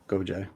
Go, Jay.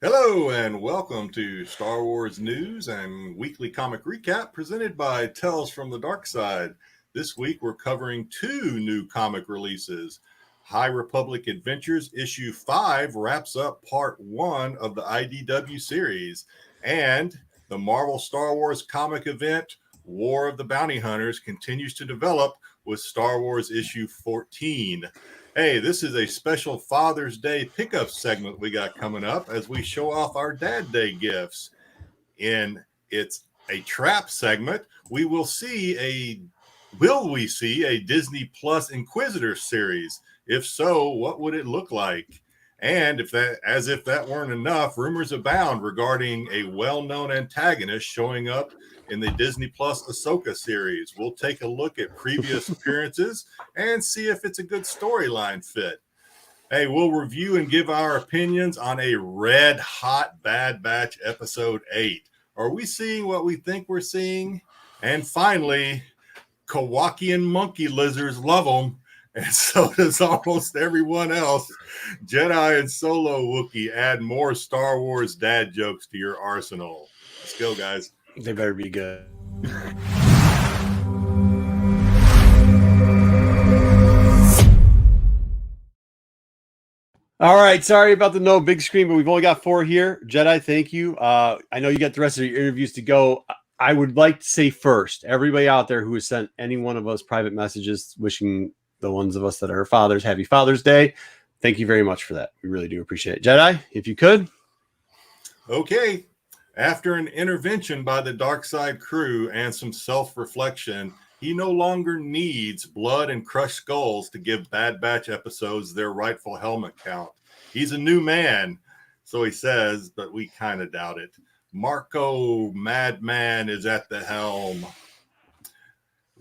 Hello and welcome to Star Wars News and Weekly Comic Recap presented by Tales from the Dark Side. This week we're covering two new comic releases. High Republic Adventures Issue 5 wraps up Part 1 of the IDW series. And the Marvel Star Wars comic event War of the Bounty Hunters continues to develop with Star Wars Issue 14. Hey, this is a special Father's Day pickup segment we got coming up as we show off our Dad Day gifts. In It's a Trap segment, will we see a Disney Plus Inquisitor series? If so, what would it look like? And if that weren't enough, rumors abound regarding a well-known antagonist showing up in the Disney Plus Ahsoka series. We'll take a look at previous appearances and see if it's a good storyline fit. Hey, we'll review and give our opinions on a red hot Bad Batch episode 8. Are we seeing what we think we're seeing? And finally, Kowakian monkey lizards love them, and so does almost everyone else. Jedi and Solo Wookie add more Star Wars dad jokes to your arsenal. Let's go, guys. They better be good. All right. Sorry about the no big screen, but we've only got 4 here. Jedi, thank you. I know you got the rest of your interviews to go. I would like to say first, everybody out there who has sent any one of us private messages wishing the ones of us that are fathers happy Father's Day, thank you very much for that. We really do appreciate it. Jedi, if you could. Okay. After an intervention by the Dark Side crew and some self-reflection, he no longer needs blood and crushed skulls to give Bad Batch episodes their rightful helmet count. He's a new man, so he says, but we kind of doubt it. Marco Madman is at the helm.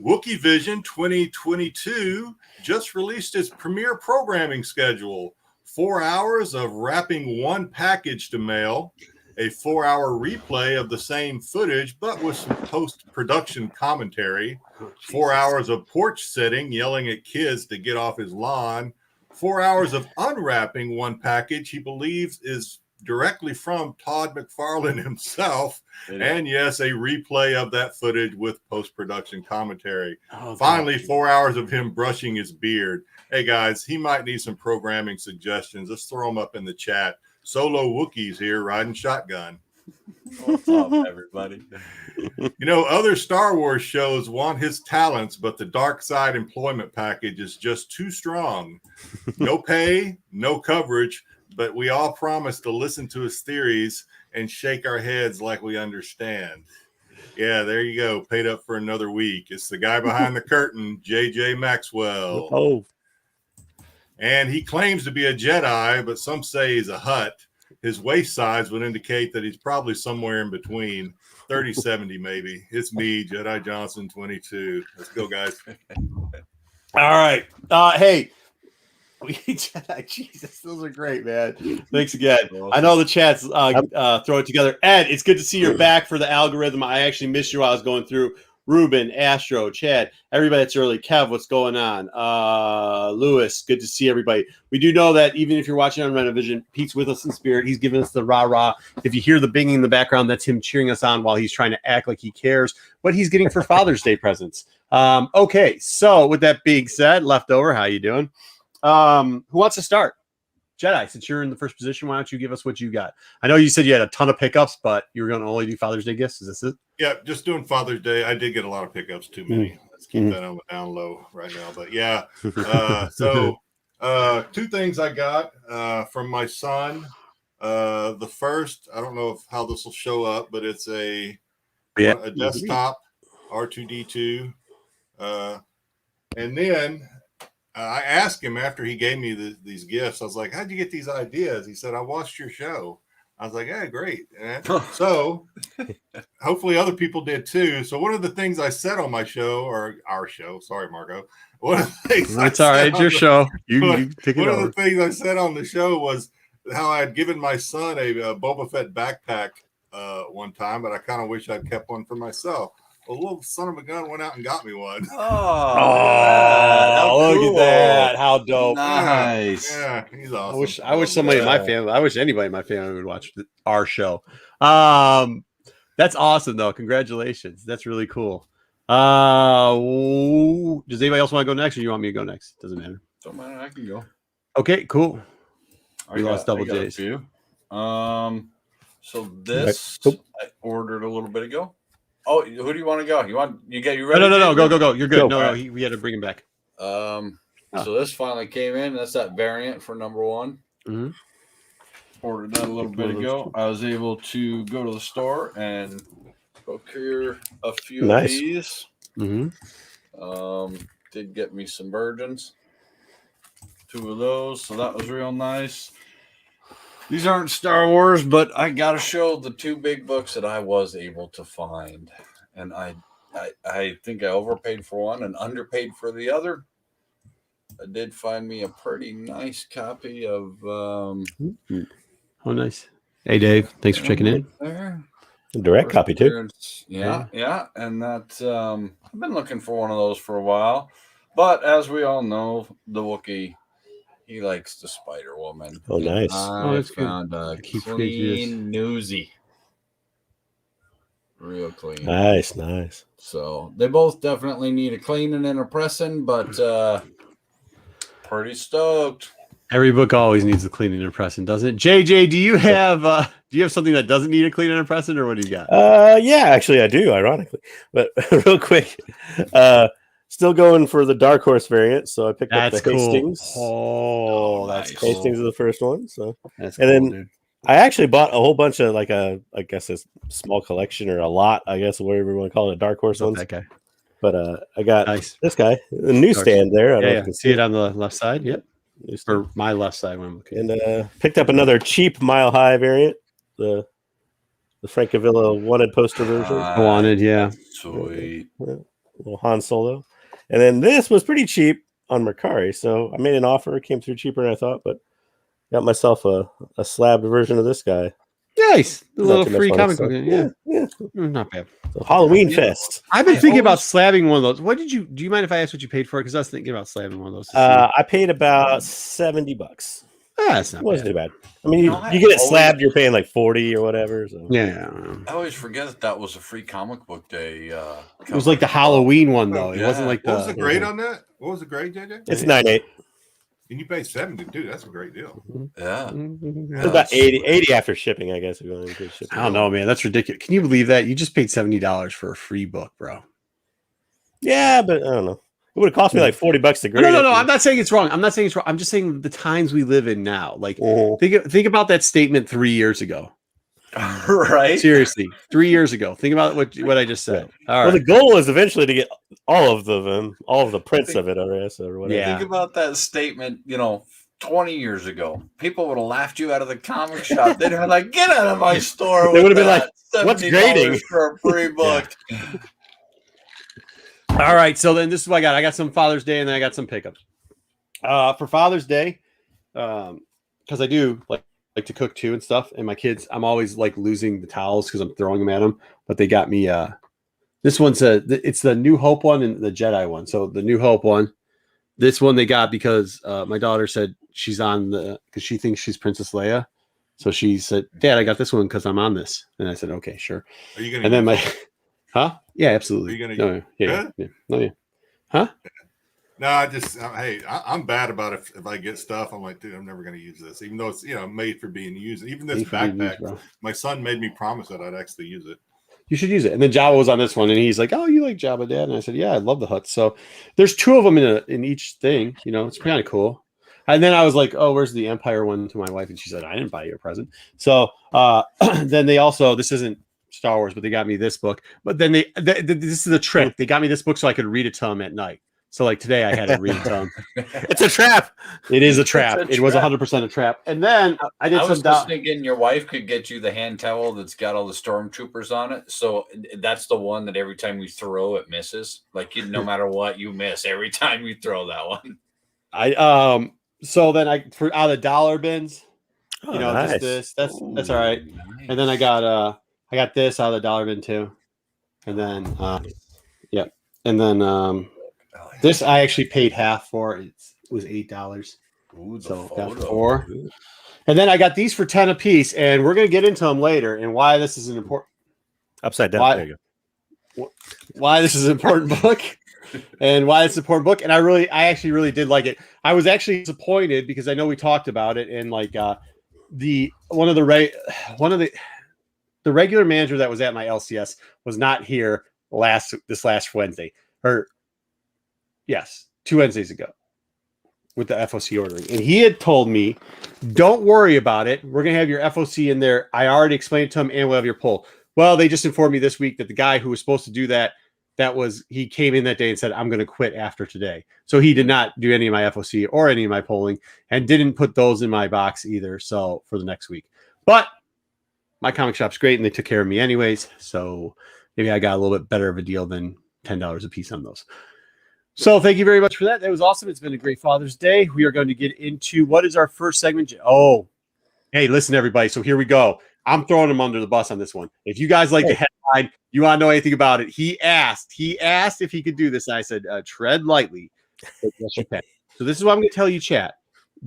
Wookie Vision 2022 just released its premiere programming schedule. 4 hours of wrapping one package to mail, a 4-hour replay of the same footage, but with some post-production commentary, 4 hours of porch sitting, yelling at kids to get off his lawn, 4 hours of unwrapping one package he believes is directly from Todd McFarlane himself, and yes, a replay of that footage with post-production commentary. Finally, 4 hours of him brushing his beard. Hey guys, he might need some programming suggestions. Let's throw them up in the chat. Solo Wookiees here riding shotgun. What's up, everybody? You know, other Star Wars shows want his talents, but the Dark Side employment package is just too strong. No pay, no coverage, but we all promise to listen to his theories and shake our heads like we understand. Yeah, there you go. Paid up for another week. It's the guy behind the curtain, JJ Maxwell. Oh. And he claims to be a Jedi, but some say he's a Hutt. His waist size would indicate that he's probably somewhere in between, 30-70 maybe. It's me, Jedi Johnson, 22. Let's go, guys. All right. Hey, Jedi, Jesus, those are great, man. Thanks again. I know the chats throw it together. Ed, it's good to see you're back for the algorithm. I actually missed you while I was going through. Ruben, Astro, Chad, everybody that's early. Kev, what's going on? Lewis, good to see everybody. We do know that even if you're watching on Renovision, Pete's with us in spirit. He's giving us the rah-rah. If you hear the binging in the background, that's him cheering us on while he's trying to act like he cares what he's getting for Father's Day presents. Okay, so with that being said, Leftover, how you doing? Who wants to start? Jedi, since you're in the first position, why don't you give us what you got? I know you said you had a ton of pickups, but you were going to only do Father's Day gifts. Is this it? Yeah, just doing Father's Day. I did get a lot of pickups, too many. Let's keep that on the down low right now. But yeah, so 2 things I got from my son. The first, I don't know how this will show up, but it's a desktop R2D2. And then I asked him after he gave me these gifts, I was like, how'd you get these ideas? He said, I watched your show. I was like, yeah, great. So hopefully other people did too. So one of the things I said on my show, or our show, sorry, Marco. One of the things That's all right. It's your show. You take it over. One of the things I said on the show was how I had given my son a Boba Fett backpack one time, but I kind of wish I'd kept one for myself. a little son of a gun went out and got me one. Oh, look at that! How dope! Nice. Yeah, he's awesome. I wish somebody in my family. I wish anybody in my family would watch our show. That's awesome though. Congratulations. That's really cool. Does anybody else want to go next, or you want me to go next? Doesn't matter. Don't matter. I can go. Okay, cool. We lost double I got J's. a few. So this I ordered a little bit ago. Oh, who do you want to go? You ready? No. Go. You're good. Go. No, we had to bring him back. So this finally came in. That's that variant for number one. Mm-hmm. Ordered that a little bit ago. I was able to go to the store and procure a few of these. Mm-hmm. Did get me some virgins. 2 of those, so that was real nice. These aren't Star Wars, but I gotta show the 2 big books that I was able to find, and I think I overpaid for one and underpaid for the other. I did find me a pretty nice copy of. Oh, nice. Hey, Dave. Thanks for checking in. There. A direct copy too. Yeah, and that I've been looking for one of those for a while, but as we all know, the Wookie. He likes the Spider Woman. Oh, nice. I found a clean newsy. Real clean. Nice. So they both definitely need a cleaning and a pressing, but pretty stoked. Every book always needs a cleaning and pressing, doesn't it? JJ, do you have something that doesn't need a cleaning and pressing, or what do you got? Yeah, actually I do, ironically. But real quick, still going for the Dark Horse variant, so I picked up the Hastings. Oh, that's nice. cool. Hastings is the first one. So That's and cool, then dude. I actually bought a whole bunch of I guess a small collection or a lot, I guess whatever you want to call it, a Dark Horse ones. That guy. But I got Nice. this guy, the newsstand there. I don't know if you can See it on the left side. Yep. Newsstand. Or my left side when I'm looking. And picked up another cheap Mile High variant, the Francavilla wanted poster version. Wanted, yeah. Sweet. Little Han Solo. And then this was pretty cheap on Mercari, so I made an offer. It came through cheaper than I thought, but got myself a slabbed version of this guy. Nice. A little Not too much free fun, comic so, book. Yeah. yeah. Not bad. So Halloween Fest. I've been thinking about slabbing one of those. Do you mind if I ask what you paid for it? Because I was thinking about slabbing one of those. I paid about $70. That's It not wasn't bad. too bad. I mean, you get it slabbed, you're paying like 40 or whatever. So. Yeah. I always forget that was a free comic book day. It was like the Halloween one, though. It wasn't like What was the the. grade on that? What was the grade, JJ? It's 9.8. And you pay 70, dude. That's a great deal. Yeah. It's about 80 after shipping, I guess. If you want to include shipping. I don't know, man. That's ridiculous. Can you believe that? You just paid $70 for a free book, bro. Yeah, but I don't know. It would have cost me like $40 to grade. No. I'm not saying it's wrong. I'm just saying the times we live in now. Like, Mhm. think about that statement 3 years ago. Right. Seriously, 3 years ago. Think about what I just said. All Well, right. the goal is eventually to get all of them, all of the prints of it, I guess, or whatever. Yeah. Think about that statement, 20 years ago. People would have laughed you out of the comic shop. They'd have been like, get out of my store. They would have been that. like, what's $70 grading? for a free book. All right, so then this is what I got. I got some Father's Day, and then I got some pickups. For Father's Day, because I do like to cook too and stuff, and my kids, I'm always like losing the towels because I'm throwing them at them. But they got me. This one's it's the New Hope one and the Jedi one. So the New Hope one, this one they got because my daughter said she's on because she thinks she's Princess Leia. So she said, "Dad, I got this one because I'm on this," and I said, "Okay, sure." Are you gonna? And then huh? Yeah, absolutely. Are you gonna no, yeah, no, yeah. Huh? No, I'm bad about it. If I get stuff, I'm like, dude, I'm never going to use this, even though it's made for being used. Even this backpack, my son made me promise that I'd actually use it. You should use it. And then Jabba was on this one, and he's like, "Oh, you like Jabba, Dad?" And I said, "Yeah, I love the Hutt." So there's 2 of them in each thing. It's kind of cool. And then I was like, "Oh, where's the Empire one?" To my wife, and she said, "I didn't buy you a present." So then they also, this isn't Star Wars, but they got me this book. But then this is the trick. They got me this book so I could read it to them at night. So like today I had to read it to them. It's a trap. It is a trap. It was 100% a trap. And then I did was just thinking your wife could get you the hand towel that's got all the stormtroopers on it. So that's the one that every time you throw it misses. Like no matter what you miss every time you throw that one. So then out of the dollar bins, Nice. just this. That's all right. And then I got this out of the dollar bin too. And then, and then this I actually paid half for. It was $8. Ooh, the So photo. got 4. And then I got these for 10 a piece, and we're going to get into them later and why this is an important. Upside down. Why, there you go. Why this is an important book, and why it's an important book. And I actually really did like it. I was actually disappointed because I know we talked about it, and like the regular manager that was at my LCS was not here this last Wednesday, or yes, 2 Wednesdays ago with the FOC ordering. And he had told me, don't worry about it. We're going to have your FOC in there. I already explained it to him, and we'll have your poll. Well, they just informed me this week that the guy who was supposed to do that, he came in that day and said, I'm going to quit after today. So he did not do any of my FOC or any of my polling and didn't put those in my box either. So for the next week, but my comic shop's great and they took care of me anyways. So maybe I got a little bit better of a deal than $10 a piece on those. So thank you very much for that. That was awesome. It's been a great Father's Day. We are going to get into what is our first segment. Oh, hey, listen, everybody. So here we go. I'm throwing him under the bus on this one. If you guys like the headline, you want to know anything about it. He asked if he could do this. And I said, tread lightly. Yes, you can. So this is what I'm going to tell you, chat.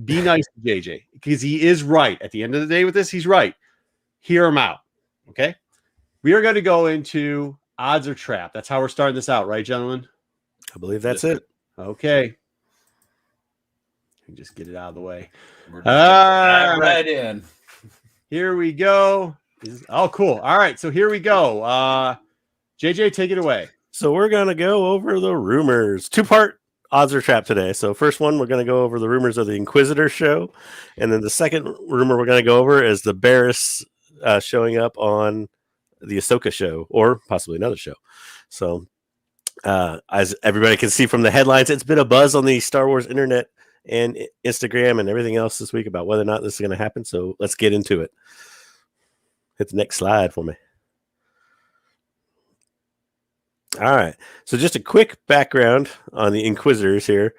Be nice to JJ because he is right. At the end of the day with this, he's right. Hear him out. Okay. We are going to go into odds or trap. That's how we're starting this out, right, gentlemen? I believe that's it. Okay. Just get it out of the way. Right in. Here we go. Oh, cool. All right. So here we go. JJ, take it away. So we're going to go over the rumors. 2-part odds or trap today. So first one, we're going to go over the rumors of the Inquisitor show. And then the second rumor we're going to go over is the Barriss showing up on the Ahsoka show or possibly another show. So as everybody can see from the headlines, it's been a buzz on the Star Wars internet and Instagram and everything else this week about whether or not this is going to happen. So let's get into it. Hit the next slide for me. All right. So just a quick background on the Inquisitors here.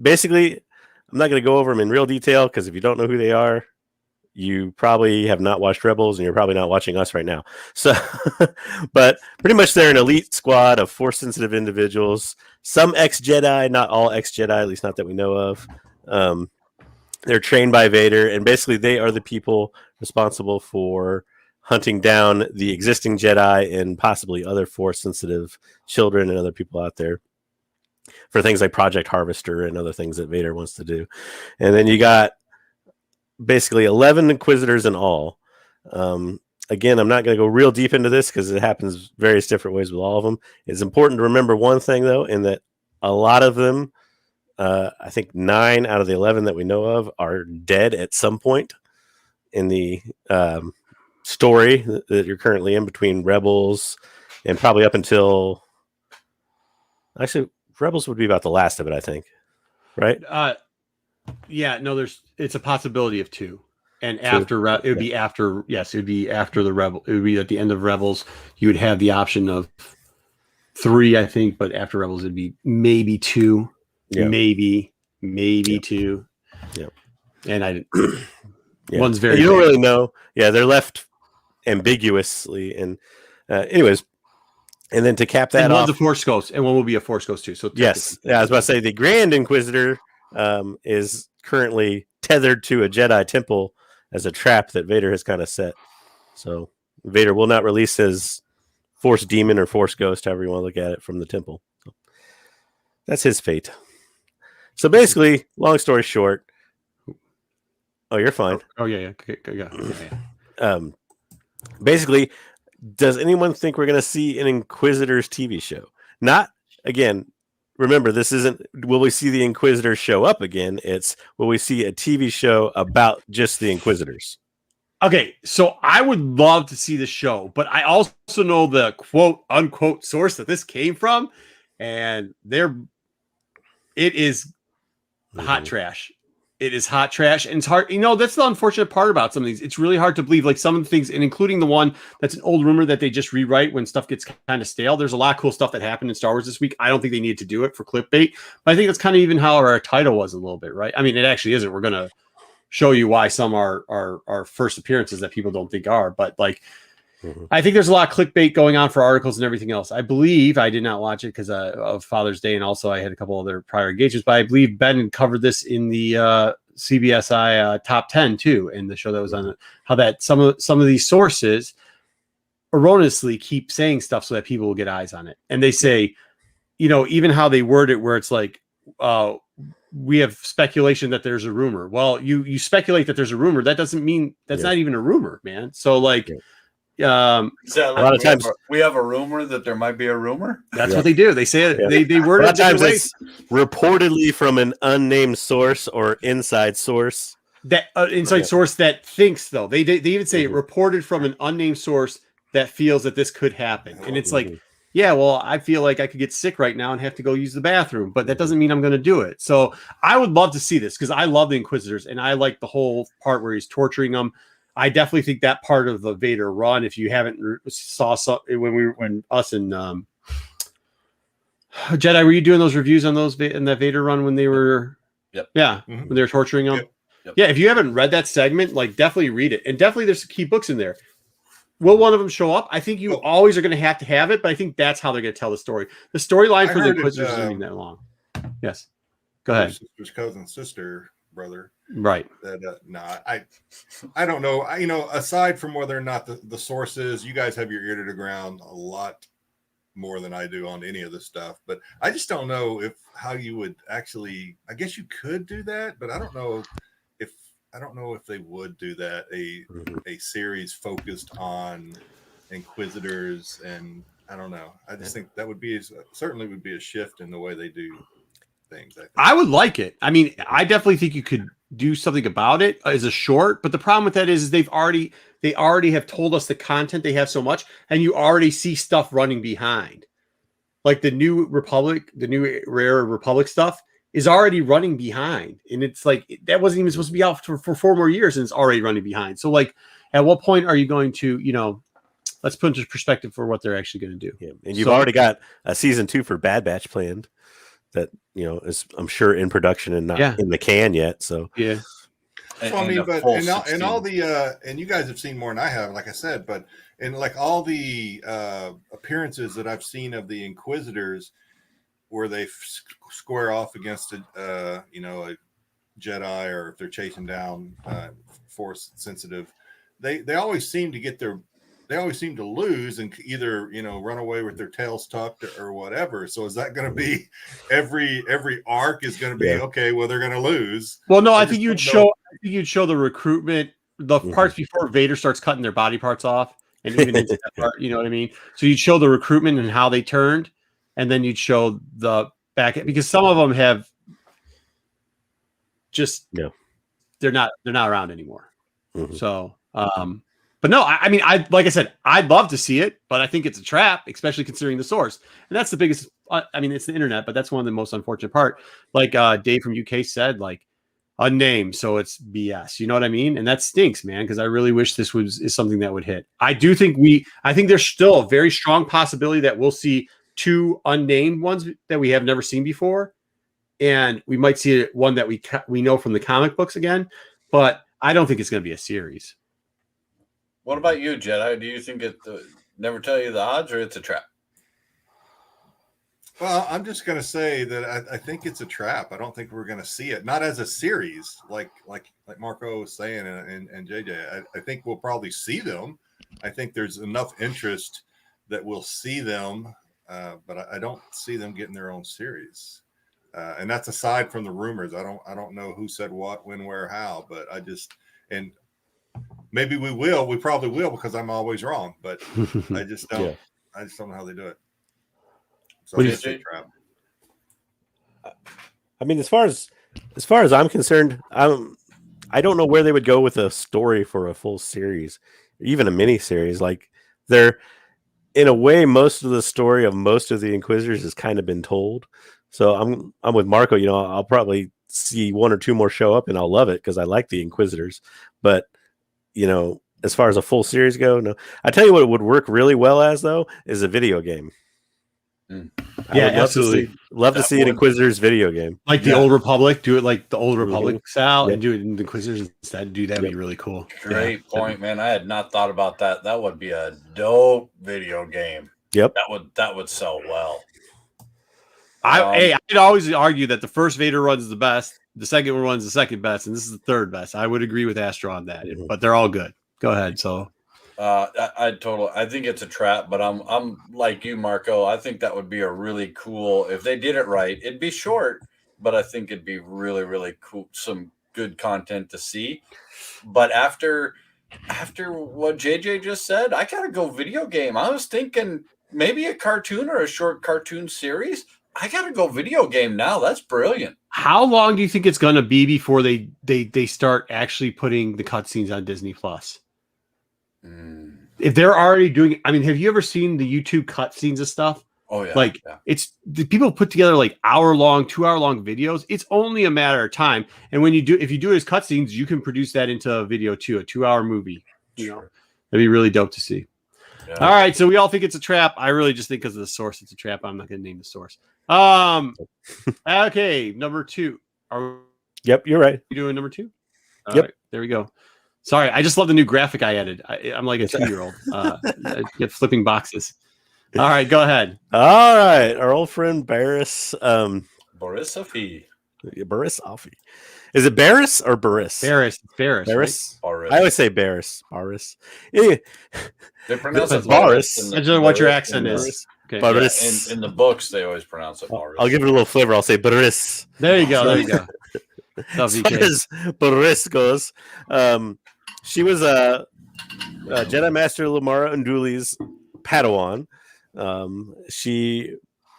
Basically, I'm not going to go over them in real detail because if you don't know who they are, you probably have not watched Rebels and you're probably not watching us right now. So, but pretty much they're an elite squad of Force-sensitive individuals. Some ex-Jedi, not all ex-Jedi, at least not that we know of. They're trained by Vader, and basically they are the people responsible for hunting down the existing Jedi and possibly other Force-sensitive children and other people out there for things like Project Harvester and other things that Vader wants to do. And then you got basically 11 Inquisitors in all. Again, I'm not going to go real deep into this because it happens various different ways with all of them. It's important to remember one thing, though, in that a lot of them, I think 9 out of the 11 that we know of are dead at some point in the story that you're currently in between Rebels and probably up until... Actually, Rebels would be about the last of it, I think. Right? Yeah, no, it's a possibility of 2. And after it would be after, yes, it would be after the Rebel. It would be at the end of Rebels. You would have the option of 3, I think, but after Rebels it'd be maybe 2. Yeah. Maybe 2. Yeah. And one's very you don't really know. Yeah, they're left ambiguously. And anyways, and then to cap that and one's off, a Force Ghost, and one will be a Force Ghost too. So yes, I was about to say the Grand Inquisitor is currently tethered to a Jedi temple as a trap that Vader has kind of set. So Vader will not release his Force Demon or Force Ghost, however you want to look at it, from the temple. So that's his fate. So basically, long story short. Oh, you're fine. Oh yeah. Basically, does anyone think we're going to see an Inquisitors TV show? Not again. Remember, this isn't. Will we see the Inquisitors show up again? It's will we see a TV show about just the Inquisitors? Okay, so I would love to see the show, but I also know the quote unquote source that this came from, and it is hot trash. It is hot trash, and it's hard. That's the unfortunate part about some of these. It's really hard to believe, like some of the things, and including the one that's an old rumor that they just rewrite when stuff gets kind of stale. There's a lot of cool stuff that happened in Star Wars this week. I don't think they needed to do it for clickbait, but I think that's kind of even how our title was a little bit, right? I mean, it actually isn't. We're going to show you why some are first appearances that people don't think are, but like, I think there's a lot of clickbait going on for articles and everything else. I believe I did not watch it because of Father's Day, and also I had a couple other prior engagements. But I believe Ben covered this in the CBSI top 10 too, in the show that was on it. How that some of these sources erroneously keep saying stuff so that people will get eyes on it, and they say, even how they word it, where it's like, we have speculation that there's a rumor. Well, you speculate that there's a rumor. That doesn't mean that's not even a rumor, man. So like. Is that like a lot of times we have a rumor that there might be a rumor. That's what they do. They say it. Yeah. They word a lot it of times ways. it's reportedly from an unnamed source or inside source. That inside source that thinks though. They even say reported from an unnamed source that feels that this could happen. And it's like, yeah, well, I feel like I could get sick right now and have to go use the bathroom, but that doesn't mean I'm going to do it. So I would love to see this because I love the Inquisitors and I like the whole part where he's torturing them. I definitely think that part of the Vader run, if you haven't saw when us and Jedi, were you doing those reviews on those in that Vader run when they were, when they were torturing them? Yep. Yeah. If you haven't read that segment, like definitely read it, and definitely there's key books in there. Will one of them show up? I think you always are going to have it, but I think that's how they're going to tell the story. The storyline for the Inquisitors isn't that long. Yes, go ahead. Sister's cousin, sister, brother. Right. That I don't know. Aside from whether or not the sources, you guys have your ear to the ground a lot more than I do on any of this stuff. But I just don't know how you would actually. I guess you could do that, but I don't know if they would do that. A series focused on Inquisitors, and I don't know. I just think that certainly would be a shift in the way they do things. I would like it. I mean, I definitely think you could do something about it as a short, but the problem with that is they already have told us the content they have so much, and you already see stuff running behind. Like the new Rare Republic stuff is already running behind, and it's like that wasn't even supposed to be out for 4 more years, and it's already running behind. So like, at what point are you going to, let's put into perspective for what they're actually going to do? Yeah. And you've already got a season 2 for Bad Batch planned. That is, I'm sure, in production and not in the can yet. So yeah. So, I mean, but and all the and you guys have seen more than I have, like I said, but in like all the appearances that I've seen of the Inquisitors, where they square off against a Jedi, or if they're chasing down Force sensitive, they always seem to lose and either run away with their tails tucked or whatever. So is that going to be every arc is going to be okay? Well, they're going to lose. Well, no, I think you'd show the recruitment, the parts before Vader starts cutting their body parts off, and even into that part, you know what I mean. So you'd show the recruitment and how they turned, and then you'd show the back, because some of them have just they're not around anymore. So. But no, I mean, like I said, I'd love to see it, but I think it's a trap, especially considering the source. And that's the biggest. I mean, it's the internet, but that's one of the most unfortunate part. Like Dave from UK said, like unnamed, so it's BS. You know what I mean? And that stinks, man. Because I really wish this is something that would hit. I think there's still a very strong possibility that we'll see 2 unnamed ones that we have never seen before, and we might see one that we know from the comic books again. But I don't think it's going to be a series. What about you, Jedi? Do you think it never tell you the odds, or it's a trap? Well, I'm just going to say that I think it's a trap. I don't think we're going to see it, not as a series, like Marco was saying, and JJ. I think we'll probably see them. I think there's enough interest that we'll see them, but I don't see them getting their own series. And that's aside from the rumors. I don't know who said what, when, where, how, but and maybe we will. We probably will, because I'm always wrong. But I just don't. I just don't know how they do it. So it's a trap. I mean, as far as I'm concerned, I don't know where they would go with a story for a full series, even a mini series. Like they're, in a way, most of the story of most of the Inquisitors has kind of been told. So I'm with Marco. I'll probably see 1 or 2 more show up, and I'll love it because I like the Inquisitors. But as far as a full series go, no. I tell you what it would work really well as, though, is a video game. Yeah, absolutely. Love to see an Inquisitor's video game. Like the Old Republic, do it like the Old Republic style, Yep. and do it in the Inquisitors instead. Dude, that'd be really cool. Great point, man. I had not thought about that. That would be a dope video game. Yep. That would sell well. I'd always argue that the first Vader run is the best, the second one is the second best, and this is the third best. I would agree with Astro on that, but they're all good. Go ahead. So I think it's a trap, but I'm like you, Marco. I think that would be a really cool, if they did it right. It'd be short, but I think it'd be really, really cool. Some good content to see. But after what JJ just said, I gotta go video game. I was thinking maybe a cartoon or a short cartoon series. I gotta go video game now. That's brilliant. how long do you think it's going to be before they start actually putting the cutscenes on Disney Plus? If they're already doing, I mean, have you ever seen the YouTube cutscenes of stuff? Oh yeah, like it's the people put together like 2-hour-long videos. It's only a matter of time. And when if you do it as cutscenes, you can produce that into a video too, a 2-hour movie. You know, that'd be really dope to see. Yeah. All right, so we all think it's a trap. I really just think because of the source, it's a trap. I'm not going to name the source. Okay, number 2. Yep, you're right. You doing number 2? Yep. Right, there we go. Sorry, I just love the new graphic I added. I'm like a 2-year-old. I get flipping boxes. All right, go ahead. All right, our old friend Barris. Borisovy. Borisovy. Is it Barris or Barris? Barris. Barris. Right? I always say Barris. Barris. Yeah. They pronounce it Barris. I don't know what your accent is. Okay. Barris. Yeah, in the books, they always pronounce it Barris. I'll give it a little flavor. I'll say Barris. There you go. There you go. As far as Barris goes, she was a Jedi Master Lamara Unduli's Padawan. She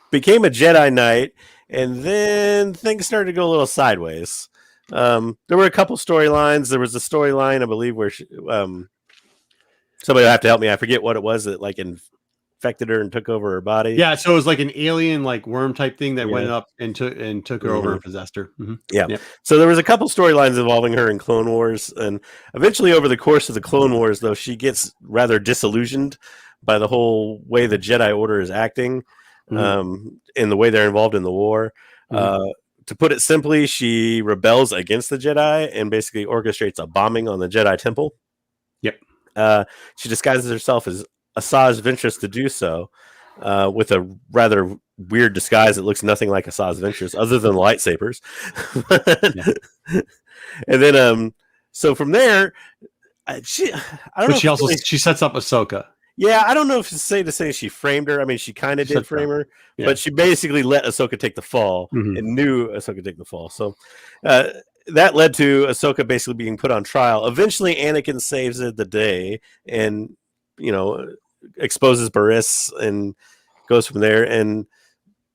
became a Jedi Knight, and then things started to go a little sideways. There were a couple storylines. There was a storyline, I believe, where she, somebody will have to help me. I forget what it was that like infected her and took over her body. Yeah, so it was like an alien, like worm type thing that went up and took her over and possessed her. Yeah. Yep. So there was a couple storylines involving her in Clone Wars, and eventually, over the course of the Clone Wars, though, she gets rather disillusioned by the whole way the Jedi Order is acting, and the way they're involved in the war. To put it simply, she rebels against the Jedi and basically orchestrates a bombing on the Jedi Temple. Yep. She disguises herself as Asajj Ventress to do so, with a rather weird disguise that looks nothing like Asajj Ventress, other than lightsabers. And then, so from there, she sets up Ahsoka. Yeah, I don't know if it's safe to say she framed her. I mean, she kind of did frame her, but she basically let Ahsoka take the fall and knew Ahsoka take the fall. So that led to Ahsoka basically being put on trial. Eventually, Anakin saves the day and, exposes Barriss and goes from there. And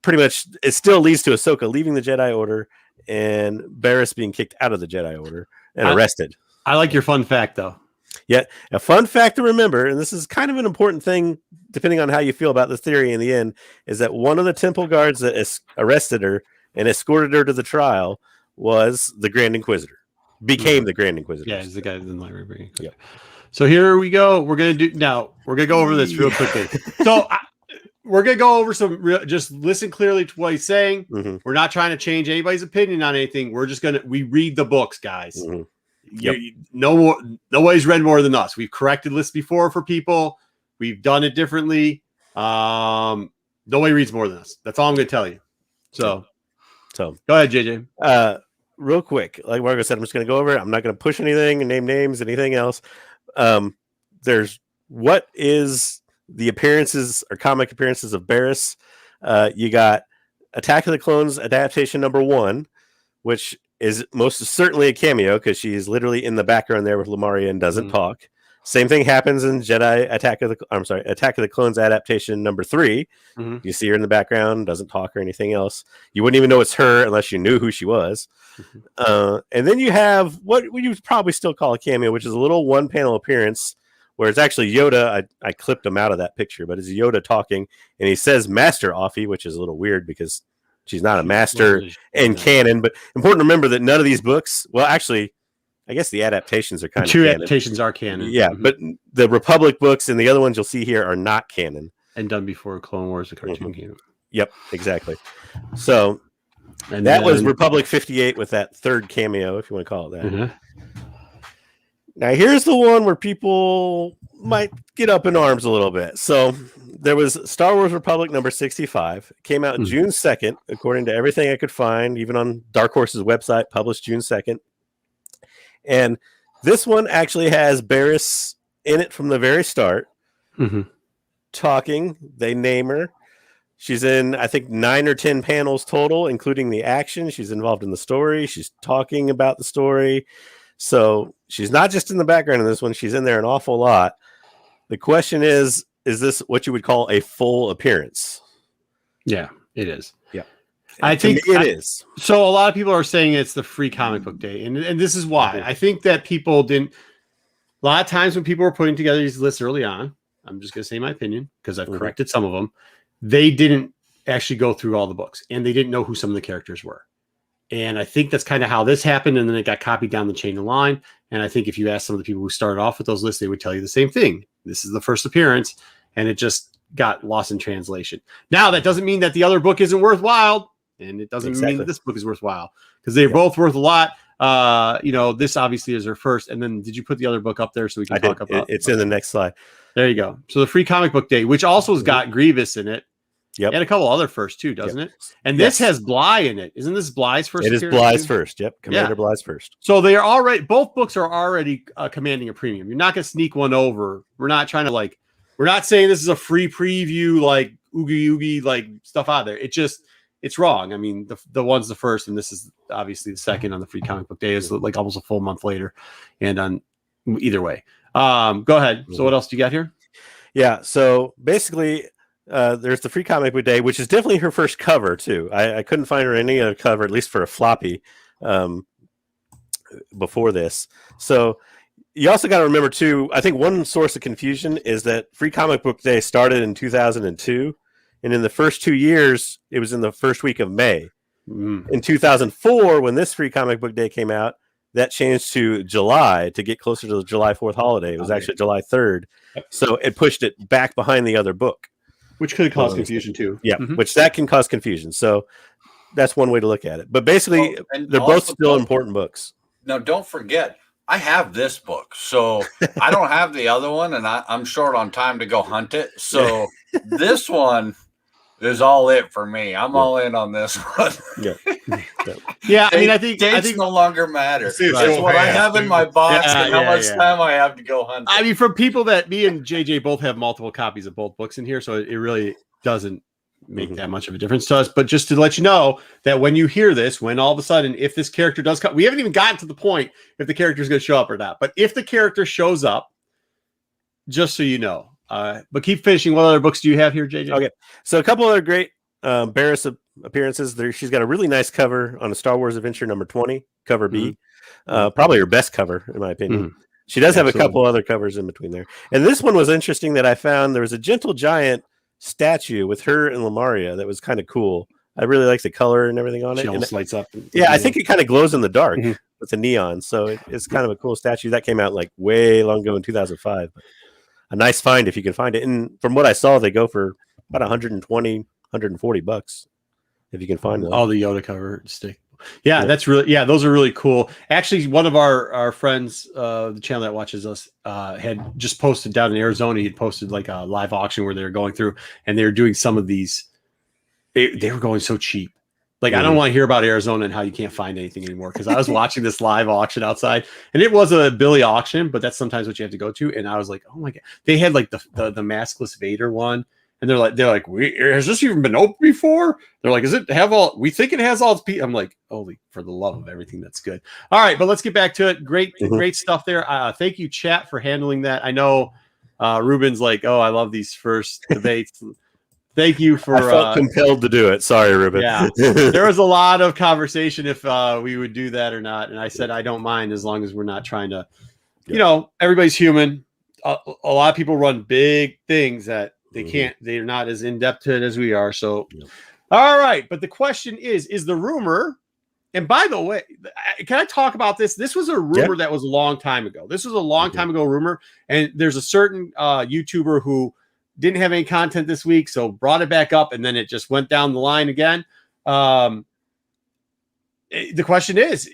pretty much it still leads to Ahsoka leaving the Jedi Order and Barriss being kicked out of the Jedi Order and arrested. I like your fun fact, though. Yeah, a fun fact to remember, and this is kind of an important thing, depending on how you feel about the theory in the end, is that one of the temple guards that arrested her and escorted her to the trial was the Grand Inquisitor. Became the Grand Inquisitor. Yeah, he's the guy in the library. Yeah. So here we go. We're gonna go over this real quickly. So we're gonna go over just listen clearly to what he's saying. We're not trying to change anybody's opinion on anything. We're just we read the books, guys. Yep. Nobody's read more than us. We've corrected lists before for people. We've done it differently. Nobody reads more than us. That's all I'm going to tell you. So go ahead, JJ. Real quick, like Margo said, I'm just going to go over it. I'm not going to push anything and name names, anything else. There's what is the appearances or comic appearances of Barriss. You got Attack of the Clones adaptation number 1, which is most certainly a cameo because she's literally in the background there with Lamaria and doesn't talk. Same thing happens in Attack of the Clones adaptation number 3. You see her in the background, doesn't talk or anything else. You wouldn't even know it's her unless you knew who she was. And then you have what you would probably still call a cameo, which is a little one-panel appearance where it's actually Yoda. I clipped him out of that picture, but it's Yoda talking, and he says Master Offie, which is a little weird because she's not a master in canon, but important to remember that none of these books, well, actually, I guess the adaptations are kind of canon. Adaptations are canon. Yeah, but the Republic books and the other ones you'll see here are not canon. And done before Clone Wars, the cartoon came. Yep, exactly. So And that was then- Republic 58 with that third cameo, if you want to call it that. Uh-huh. Now, here's the one where people might get up in arms a little bit. So there was Star Wars Republic number 65. It came out June 2nd, according to everything I could find, even on Dark Horse's website, published June 2nd. And this one actually has Barriss in it from the very start, talking. They name her. She's in, I think, 9 or 10 panels total, including the action. She's involved in the story. She's talking about the story. So she's not just in the background in this one. She's in there an awful lot. The question is this what you would call a full appearance? Yeah, it is. Yeah. I think it is. So a lot of people are saying it's the free comic book day. And this is why. I think that people didn't. A lot of times when people were putting together these lists early on, I'm just going to say my opinion because I've corrected some of them. They didn't actually go through all the books and they didn't know who some of the characters were. And I think that's kind of how this happened. And then it got copied down the chain of line. And I think if you ask some of the people who started off with those lists, they would tell you the same thing. This is the first appearance. And it just got lost in translation. Now, that doesn't mean that the other book isn't worthwhile. And it doesn't mean that this book is worthwhile because they're both worth a lot. This obviously is her first. And then did you put the other book up there so we can talk about it? It's in the next slide. There you go. So the free comic book day, which also has got Grievous in it. Yep. And a couple other first too, doesn't it? And this has Bly in it. Isn't this Bly's first? It is Bly's first. Yep. Commander Bly's first. So they are already, both books are already commanding a premium. You're not going to sneak one over. We're not trying to we're not saying this is a free preview, like oogie, like stuff out there. It's wrong. I mean, the one's the first, and this is obviously the second on the free comic book day is like almost a full month later. And on either way, go ahead. So what else do you got here? Yeah. So basically, there's the free comic book day, which is definitely her first cover too. I couldn't find her any other cover, at least for a floppy, before this. So you also got to remember too, I think one source of confusion is that free comic book day started in 2002. And in the first 2 years, it was in the first week of May. In 2004, when this free comic book day came out, that changed to July to get closer to the July 4th holiday. It was actually July 3rd. So it pushed it back behind the other book. Which could cause confusion too. Yeah, which that can cause confusion. So that's one way to look at it. But basically, they're both still important books. Now, don't forget, I have this book. So I don't have the other one, and I'm short on time to go hunt it. So this one is all it for me. I'm all in on this one. Yeah, I mean, I think dates no longer matter. See, It's what I have in my box and how much time I have to go hunt. I mean, for people that me and JJ both have multiple copies of both books in here, so it really doesn't make that much of a difference to us. But just to let you know that when you hear this, when all of a sudden, if this character does come, we haven't even gotten to the point if the character is going to show up or not. But if the character shows up, just so you know. But keep finishing. What other books do you have here, JJ? Okay, so a couple other great Barriss appearances. She's got a really nice cover on a Star Wars Adventure number 20, cover B. Probably her best cover, in my opinion. She does have a couple other covers in between there. And this one was interesting that I found. There was a Gentle Giant statue with her and Lamaria that was kind of cool. I really like the color and everything on it. She almost lights up. Yeah, I think it kind of glows in the dark with the neon. So it's kind of a cool statue. That came out like way long ago in 2005. But a nice find if you can find it. And from what I saw, they go for about $120-$140 if you can find them. Oh, the Yoda cover stick. Yeah, that's really, those are really cool. Actually, one of our friends, the channel that watches us, had just posted down in Arizona. He'd posted like a live auction where they were going through and they were doing some of these. They were going so cheap. Like, I don't want to hear about Arizona and how you can't find anything anymore. Because I was watching this live auction outside, and it was a Billy auction, but that's sometimes what you have to go to. And I was like, oh my god, they had like the maskless Vader one, and they're like, has this even been opened before? They're like, we think it has all its pieces. I'm like, holy, for the love of everything that's good. All right, but let's get back to it. Great stuff there. Thank you, chat, for handling that. I know Ruben's like, oh, I love these first debates. Thank you for. I felt compelled to do it. Sorry, Ruben. Yeah, there was a lot of conversation if we would do that or not, and I said I don't mind as long as we're not trying to. You know, everybody's human. A lot of people run big things that they can't. They're not as in depth to it as we are. So, all right. But the question is the rumor? And by the way, can I talk about this? This was a rumor that was a long time ago. This was a long time ago rumor, and there's a certain YouTuber who didn't have any content this week, so brought it back up, and then it just went down the line again. The question is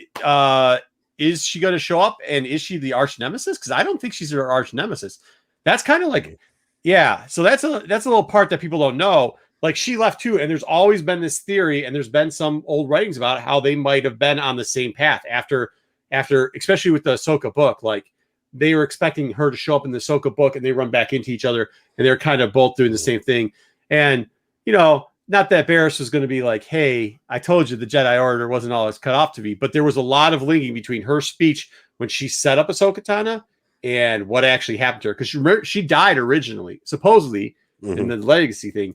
she going to show up, and is she the arch nemesis? Because I don't think she's her arch nemesis. That's kind of like, yeah. So that's a little part that people don't know. Like, she left too, and there's always been this theory, and there's been some old writings about how they might have been on the same path after, especially with the Ahsoka book. Like, they were expecting her to show up in the Ahsoka book, and they run back into each other, and they're kind of both doing the same thing. And, you know, not that Barriss was going to be like, hey, I told you the Jedi Order wasn't all it's cut off to be, but there was a lot of linking between her speech when she set up Ahsoka Tano and what actually happened to her. Because she died originally, supposedly, in the legacy thing.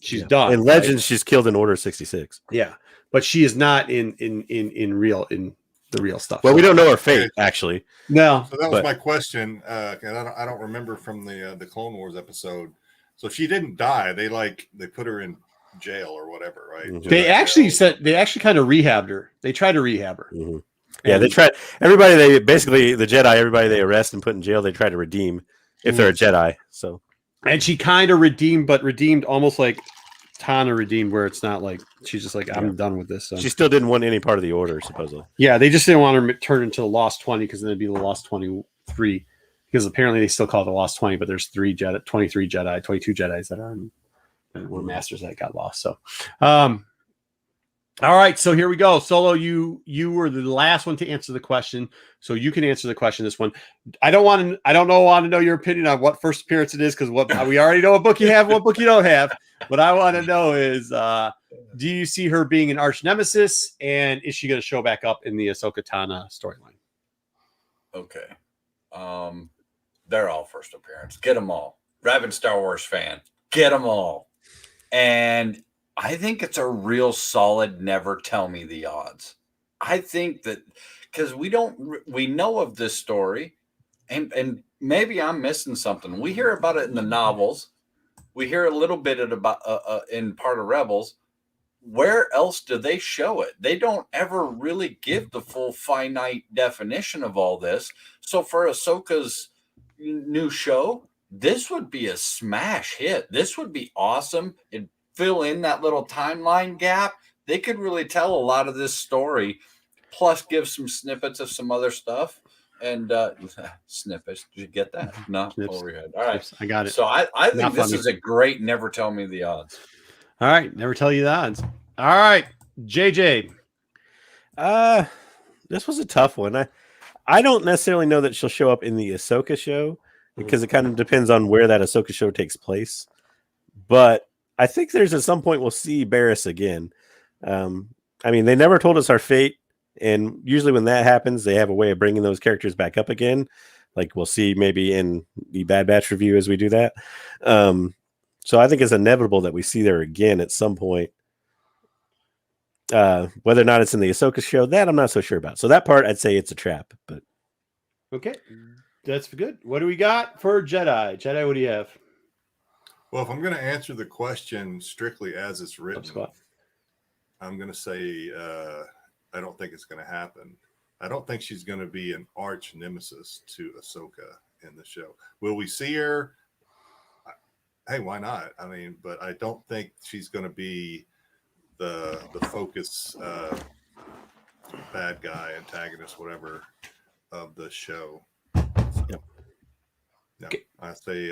She's done. In Legends, she's killed in Order 66. Yeah, but she is not in the real stuff. Well, we don't know her fate, actually. No. So that was my question, and I don't remember from the Clone Wars episode. So she didn't die. They put her in jail or whatever, right? Mm-hmm. They actually kind of rehabbed her. They tried to rehab her. Mm-hmm. Yeah, they tried. Everybody the Jedi, everybody they arrest and put in jail, they try to redeem if they're a Jedi. So. And she kind of redeemed almost like Tana redeemed, where it's not like she's just like, I'm done with this. So. She still didn't want any part of the Order, supposedly. Yeah, they just didn't want her to turn into the Lost 20 because then it'd be the Lost 23. Because apparently they still call it the Lost 20, but there's 23 Jedi, 22 Jedis that were masters that got lost. So, all right, so here we go. Solo, you were the last one to answer the question, so you can answer the question. This one, I don't want to know your opinion on what first appearance it is, because we already know what book you have, what book you don't have. What I want to know is, do you see her being an arch nemesis, and is she going to show back up in the Ahsoka Tano storyline? Okay, they're all first appearance. Get them all. Rabid Star Wars fan, get them all. And I think it's a real solid never tell me the odds. I think that because we know of this story, and maybe I'm missing something. We hear about it in the novels. We hear a little bit about in part of Rebels. Where else do they show it? They don't ever really give the full finite definition of all this. So for Ahsoka's new show, this would be a smash hit. This would be awesome. It'd fill in that little timeline gap. They could really tell a lot of this story, plus give some snippets of some other stuff. And snippets. Did you get that? No, over your head. All right, I got it. So I think this is a great never tell me the odds. All right, never tell you the odds. All right, JJ. This was a tough one. I don't necessarily know that she'll show up in the Ahsoka show because it kind of depends on where that Ahsoka show takes place. But I think there's at some point we'll see Barriss again. I mean, they never told us our fate, and usually when that happens, they have a way of bringing those characters back up again. Like we'll see maybe in the Bad Batch review as we do that. So I think it's inevitable that we see her again at some point. Whether or not it's in the Ahsoka show, that I'm not so sure about. So that part, I'd say it's a trap. But okay, that's good. What do we got for Jedi? Jedi, what do you have? Well, if I'm going to answer the question strictly as it's written, I'm going to say I don't think it's going to happen. I don't think she's going to be an arch nemesis to Ahsoka in the show. Will we see her? Hey, why not? I mean, but I don't think she's going to be the focus bad guy, antagonist, whatever of the show. So, no, okay. I say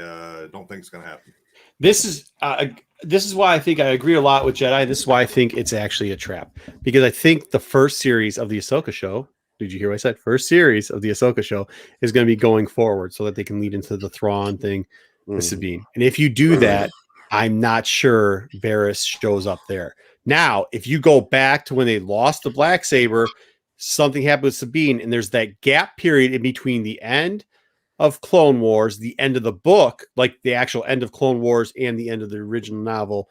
don't think it's going to happen. This is why I think I agree a lot with Jedi. This is why I think it's actually a trap, because I think the first series of the Ahsoka show, did you hear what I said? First series of the Ahsoka show is going to be going forward so that they can lead into the Thrawn thing with Sabine. And if you do that, I'm not sure Barriss shows up there. Now, if you go back to when they lost the Blacksaber, something happened with Sabine, and there's that gap period in between the end of Clone Wars, the end of the book, like the actual end of Clone Wars and the end of the original novel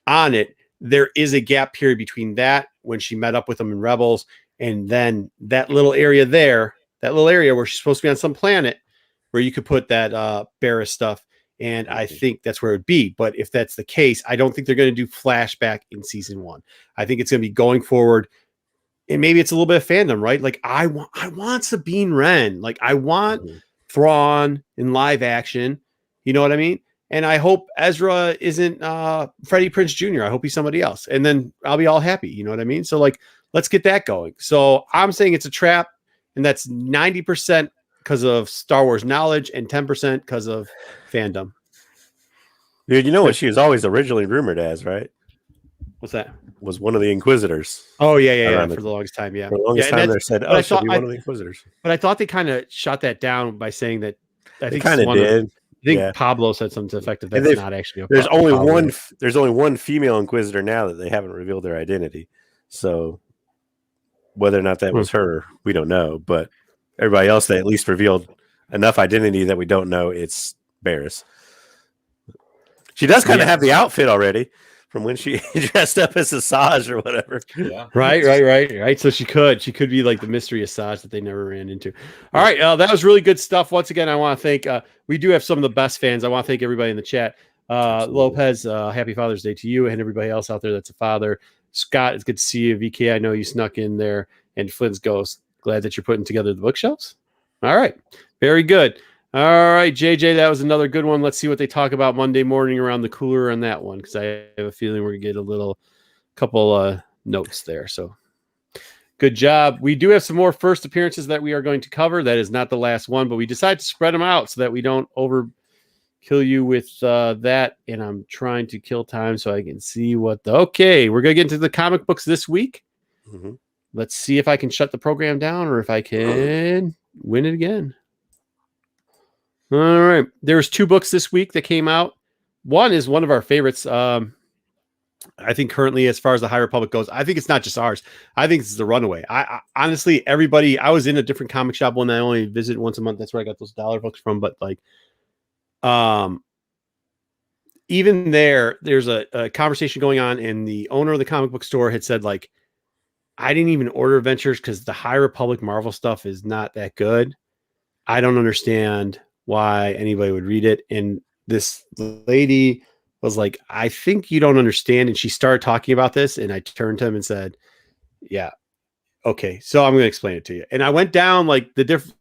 on it. There is a gap period between that when she met up with them in Rebels, and then that little area there, that little area where she's supposed to be on some planet where you could put that Barriss stuff. And I think that's where it would be. But if that's the case, I don't think they're going to do flashback in season 1. I think it's going to be going forward. And maybe it's a little bit of fandom, right? Like I want Sabine Wren. Like I want Thrawn in live action. You know what I mean? And I hope Ezra isn't Freddie Prinze Jr. I hope he's somebody else. And then I'll be all happy. You know what I mean? So like, let's get that going. So I'm saying it's a trap, and that's 90% because of Star Wars knowledge and 10% because of fandom. Dude, you know what she was always originally rumored as, right? What's that? Was one of the Inquisitors. Oh, yeah. For the longest time, yeah. For the longest time, they said, "Oh, she'll be one of the Inquisitors." But I thought they kind of shot that down by saying that. I think kind of did. I think Pablo said something to the effect that that's not actually. There's only one. There's only one female Inquisitor now that they haven't revealed their identity. So whether or not that was her, we don't know. But everybody else, they at least revealed enough identity that we don't know it's Barriss. She does kind of have the outfit already from when she dressed up as Asajj or whatever. Yeah. Right. So she could be like the mystery Asajj that they never ran into. All right. That was really good stuff. Once again, I want to thank, we do have some of the best fans. I want to thank everybody in the chat. Lopez, happy Father's Day to you and everybody else out there that's a father. Scott, it's good to see you. VK, I know you snuck in there. And Flynn's Ghost, glad that you're putting together the bookshelves. All right. Very good. All right, JJ, that was another good one. Let's see what they talk about Monday morning around the cooler on that one, because I have a feeling we're going to get a couple notes there. So good job. We do have some more first appearances that we are going to cover. That is not the last one, but we decided to spread them out so that we don't overkill you with that. And I'm trying to kill time so I can see okay, we're going to get into the comic books this week. Mm-hmm. Let's see if I can shut the program down or if I can win it again. All right. There's 2 books this week that came out. One is one of our favorites. I think currently, as far as the High Republic goes, I think it's not just ours. I think it's the Runaway. I honestly, everybody, I was in a different comic shop one that I only visit once a month. That's where I got those dollar books from. But like, even there's a conversation going on, and the owner of the comic book store had said, like, I didn't even order Adventures because the High Republic Marvel stuff is not that good. I don't understand why anybody would read it. And this lady was like, I think you don't understand. And she started talking about this, and I turned to him and said, yeah, okay, so I'm going to explain it to you. And I went down like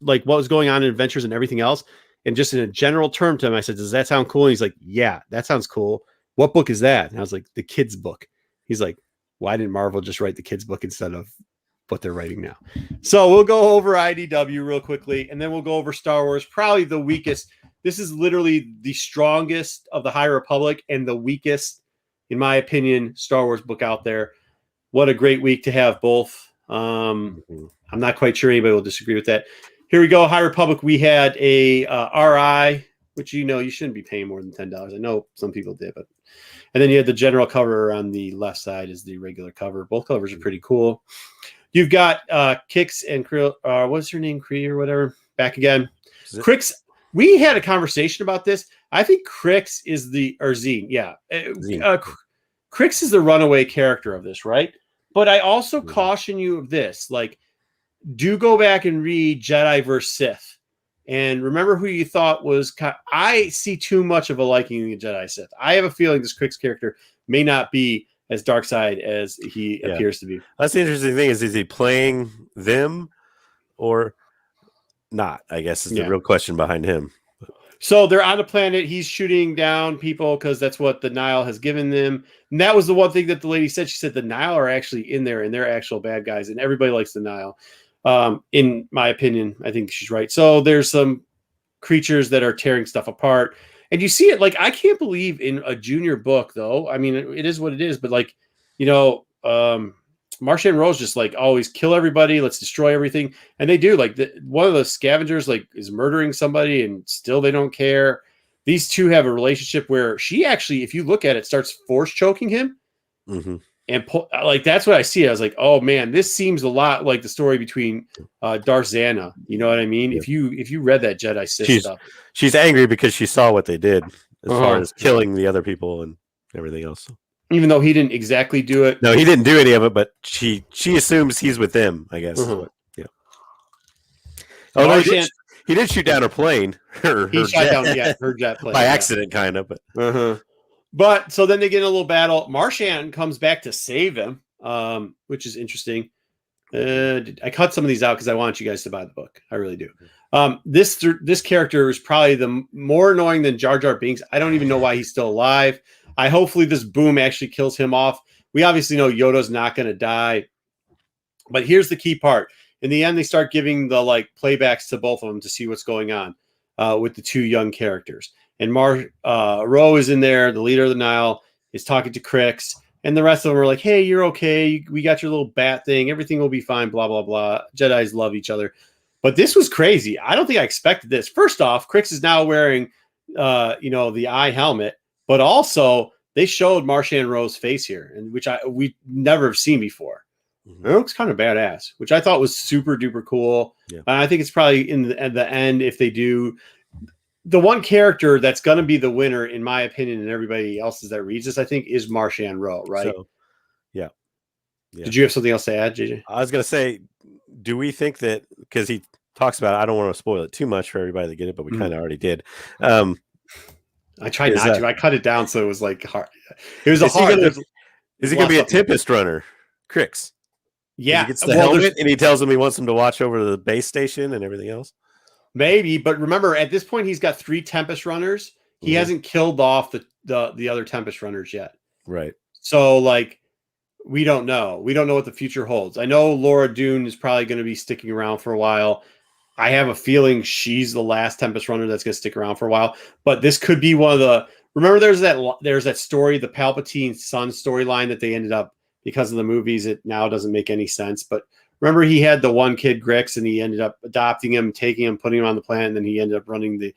what was going on in Adventures and everything else. And just in a general term to him, I said, does that sound cool? And he's like, yeah, that sounds cool. What book is that? And I was like, the kids book. He's like, why didn't Marvel just write the kids book instead of what they're writing now? So we'll go over IDW real quickly, and then we'll go over Star Wars, probably the weakest. This is literally the strongest of the High Republic and the weakest, in my opinion, Star Wars book out there. What a great week to have both. I'm not quite sure anybody will disagree with that. Here we go. High Republic. We had a RI, which you shouldn't be paying more than $10. I know some people did, but and then you had the general cover on the left side is the regular cover. Both covers are pretty cool. You've got Kix and Krill. What's her name? Kree or whatever. Back again. Krix. We had a conversation about this. I think Krix is Zine. Yeah. Krix is the runaway character of this, right? But I also caution you of this. Like, do go back and read Jedi vs. Sith. And remember who you thought was... I see too much of a liking in the Jedi Sith. I have a feeling this Krix character may not be as dark side as he appears to be. That's the interesting thing is he playing them or not? I guess is the real question behind him. So they're on a planet. He's shooting down people because that's what the Nile has given them. And that was the one thing that the lady said. She said the Nile are actually in there and they're actual bad guys. And everybody likes the Nile. In my opinion, I think she's right. So there's some creatures that are tearing stuff apart. And you see it, like, I can't believe in a junior book, though. I mean, it is what it is. But, like, Marchand Rose just, like, always kill everybody. Let's destroy everything. And they do. Like, one of the scavengers, like, is murdering somebody and still they don't care. These two have a relationship where she actually, if you look at it, starts force choking him. Mm-hmm. And like, that's what I see. I was like, oh man, this seems a lot like the story between Darth Zana. You know what I mean? Yeah. If you read that Jedi Sith stuff, she's angry because she saw what they did as far as killing the other people and everything else. Even though he didn't exactly do it. No, he didn't do any of it, but she assumes he's with them, I guess. Yeah. Oh, he did shoot down her plane. He shot down her jet plane by accident, kind of. But But so then they get in a little battle. Marchand comes back to save him, which is interesting. I cut some of these out because I want you guys to buy the book. I really do. This character is probably the more annoying than Jar Jar Binks. I don't even know why he's still alive. Hopefully this boom actually kills him off. We obviously know Yoda's not going to die. But here's the key part. In the end, they start giving the playbacks to both of them to see what's going on with the two young characters. And Ro is in there, the leader of the Nile, is talking to Crix. And the rest of them are like, hey, you're okay. We got your little bat thing. Everything will be fine, blah, blah, blah. Jedis love each other. But this was crazy. I don't think I expected this. First off, Crix is now wearing, the eye helmet. But also, they showed Marchand Ro's face here, and which we never have seen before. Mm-hmm. It looks kind of badass, which I thought was super duper cool. Yeah. And I think it's probably at the end, if they do, the one character that's going to be the winner, in my opinion, and everybody else's that reads this, I think, is Marchand Ro, right? So, yeah. Did you have something else to add, JJ? I was going to say, do we think that, because he talks about, I don't want to spoil it too much for everybody to get it, but we kind of already did. I tried not to. I cut it down so it was hard. It was Is he going to be a Tempest runner, Crix? Yeah. He gets the helmet and he tells him he wants him to watch over the base station and everything else. Maybe, but remember, at this point, he's got 3 Tempest runners. He hasn't killed off the other Tempest runners yet. Right. So, we don't know. We don't know what the future holds. I know Laura Dune is probably going to be sticking around for a while. I have a feeling she's the last Tempest runner that's going to stick around for a while. But this could be one of the... Remember, there's that story, the Palpatine son storyline that they ended up, because of the movies, it now doesn't make any sense. But remember, he had the one kid, Grix, and he ended up adopting him, taking him, putting him on the planet, and then he ended up running the...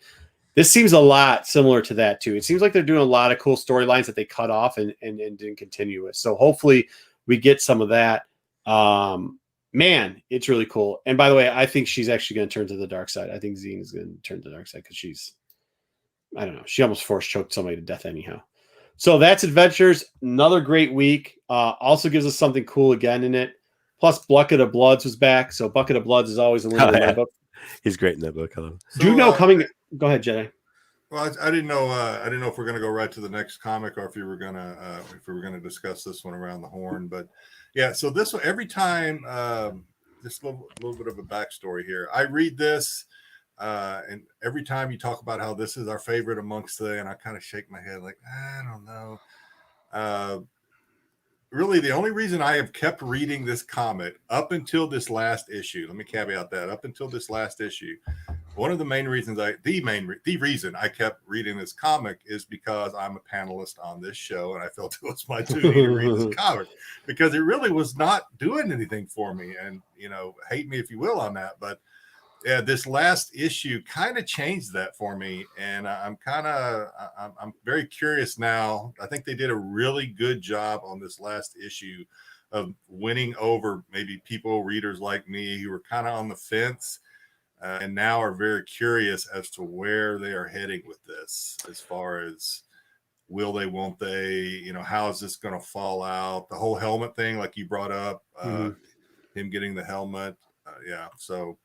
This seems a lot similar to that, too. It seems like they're doing a lot of cool storylines that they cut off and didn't continue with. So hopefully we get some of that. Man, it's really cool. And by the way, I think she's actually going to turn to the dark side. I think Zine is going to turn to the dark side because she's... I don't know. She almost force choked somebody to death anyhow. So that's Adventures. Another great week. Also gives us something cool again in it. Plus, Bucket of Bloods was back. So Bucket of Bloods is always a winner in that book. He's great in that book. I love him. So, do you know coming? Go ahead, Jedi. Well, I didn't know. I didn't know if we're going to go right to the next comic or if we were going to discuss this one around the horn. But yeah, so this one every time. Just a little bit of a backstory here. I read this. And every time you talk about how this is our favorite amongst and I kind of shake my head like, I don't know. Really, the only reason I have kept reading this comic up until this last issue, let me caveat that, up until this last issue, one of the main reasons the reason I kept reading this comic is because I'm a panelist on this show and I felt it was my duty to read this comic because it really was not doing anything for me. And, hate me if you will on that, but yeah, this last issue kind of changed that for me, and I'm very curious now. I think they did a really good job on this last issue of winning over maybe readers like me who were kind of on the fence, and now are very curious as to where they are heading with this. As far as will they, won't they? How is this going to fall out? The whole helmet thing, like you brought up, him getting the helmet, so.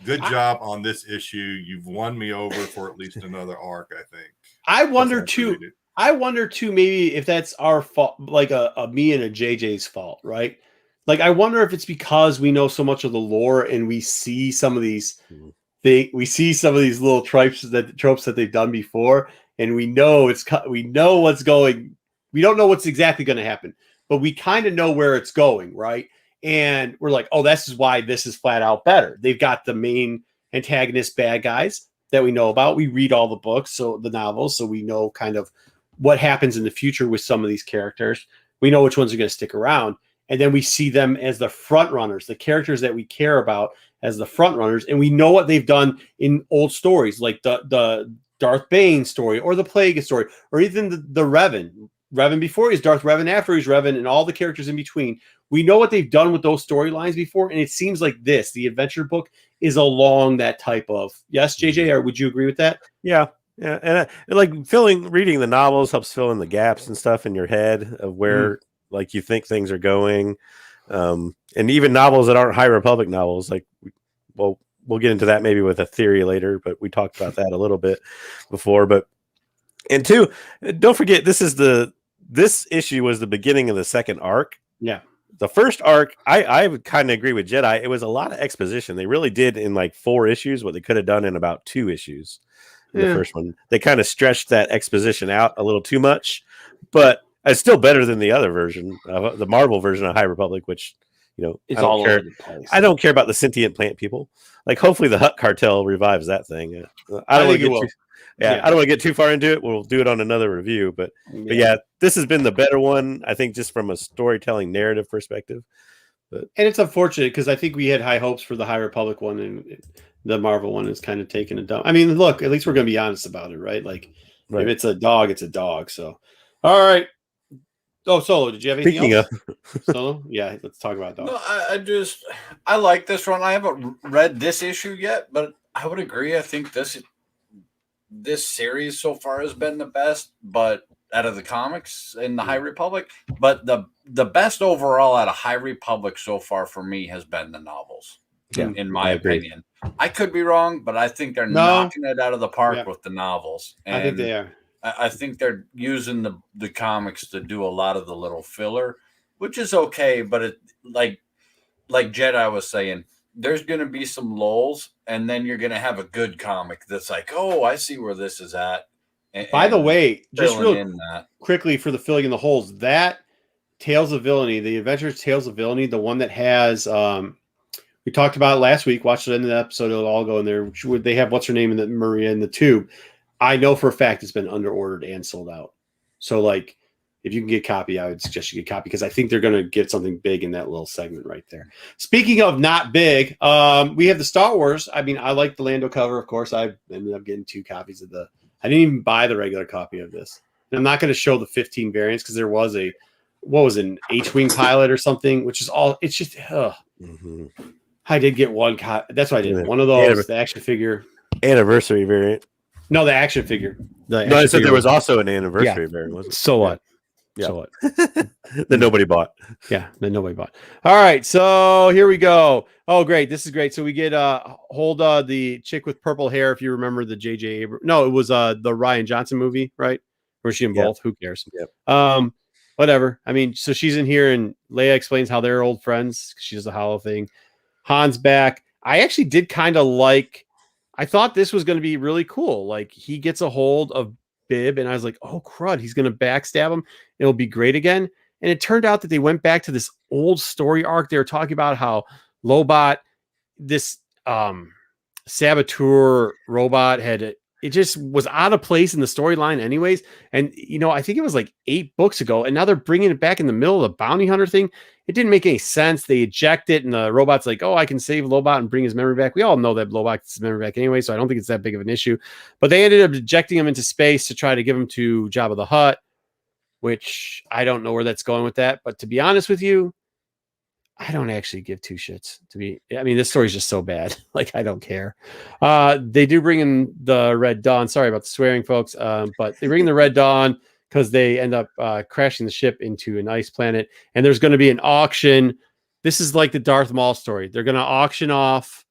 Good job on this issue. You've won me over for at least another arc, I think. I wonder too, maybe if that's our fault, like a me and a JJ's fault, right? I wonder if it's because we know so much of the lore and we see some of these we see some of these little tropes that they've done before, and we know what's going. We don't know what's exactly going to happen, but we kind of know where it's going, right? And we're like, oh, this is why this is flat out better. They've got the main antagonist bad guys that we know about. We read all the books, so the novels, so we know kind of what happens in the future with some of these characters. We know which ones are going to stick around. And then we see them as the front runners, the characters that we care about as the front runners. And we know what they've done in old stories, like the Darth Bane story or the Plague story, or even the Revan. Revan before he's Darth Revan, after he's Revan, and all the characters in between. We know what they've done with those storylines before, and it seems like the adventure book, is along that type of. Yes, JJ, or would you agree with that? Yeah, and reading the novels helps fill in the gaps and stuff in your head of where you think things are going, and even novels that aren't High Republic novels. We'll get into that maybe with a theory later, but we talked about that a little bit before. And two, don't forget this issue was the beginning of the second arc. Yeah. the first arc, I would kind of agree with Jedi. It was a lot of exposition. They really did in like 4 issues what they could have done in about 2 issues. In the first one, they kind of stretched that exposition out a little too much, but it's still better than the other version, the Marvel version of High Republic, which It's I don't all care. over the place. I don't care about the sentient plant people. Like, hopefully, the Hutt cartel revives that thing. I don't want to get I don't want to get too far into it. We'll do it on another review, but yeah, this has been the better one, I think, just from a storytelling narrative perspective. And it's unfortunate because I think we had high hopes for the High Republic one, and the Marvel one is kind of taking a dump. I mean, look, at least we're going to be honest about it, right? Like, if it's a dog, it's a dog. So, all right. Oh, Solo, did you have anything else? Solo? Yeah, let's talk about dogs. No, I like this one. I haven't read this issue yet, but I would agree. I think this series so far has been the best, but out of the comics in the High Republic. But the best overall out of High Republic so far for me has been the novels. In my opinion, I could be wrong, but I think they're knocking it out of the park with the novels. And I think they are. I think they're using the comics to do a lot of the little filler, which is okay. But it like Jedi was saying, there's going to be some lulls, and then you're going to have a good comic that's like, oh, I see where this is at. By the way, just real quickly for the filling in the holes, that Tales of Villainy, the Adventures Tales of Villainy, the one that has we talked about it last week, watched it in the episode, it'll all go in there. They have what's her name in the Maria in the tube. I know for a fact it's been under ordered and sold out. So like if you can get a copy, I would suggest you get a copy because I think they're going to get something big in that little segment right there. Speaking of not big, we have the Star Wars. I mean, I like the Lando cover, of course. I ended up getting 2 copies of I didn't even buy the regular copy of this. And I'm not going to show the 15 variants because there was an H-Wing pilot or something, which is all, it's just, I did get one copy. That's what I did. One of those, the action figure. Anniversary variant. No, the action figure. I said there was also an anniversary variant. Wasn't it? So what? Yeah. So what? That nobody bought. Yeah, that nobody bought. All right, so here we go. Oh, great. This is great. So we get the chick with purple hair, if you remember the J.J. Abrams. No, it was the Ryan Johnson movie, right? Or is she in both? Who cares? Yep. Whatever. I mean, so she's in here, and Leia explains how they're old friends. She does the hollow thing. Han's back. I actually did kind of I thought this was going to be really cool. Like, he gets a hold of Bib, and I was like, oh, crud, he's going to backstab him. It'll be great again. And it turned out that they went back to this old story arc. They were talking about how Lobot, this saboteur robot, it just was out of place in the storyline anyways. And, I think it was like 8 books ago, and now they're bringing it back in the middle of the bounty hunter thing. It didn't make any sense. They eject it, and the robot's like, oh, I can save Lobot and bring his memory back. We all know that Lobot gets his memory back anyway, so I don't think it's that big of an issue. But they ended up ejecting him into space to try to give him to Jabba the Hutt, which I don't know where that's going with that. But to be honest with you, I don't actually give 2 shits. This story's just so bad. Like, I don't care. They do bring in the Red Dawn. Sorry about the swearing, folks. But they bring in the Red Dawn because they end up crashing the ship into an ice planet. And there's going to be an auction. This is like the Darth Maul story. They're going to auction off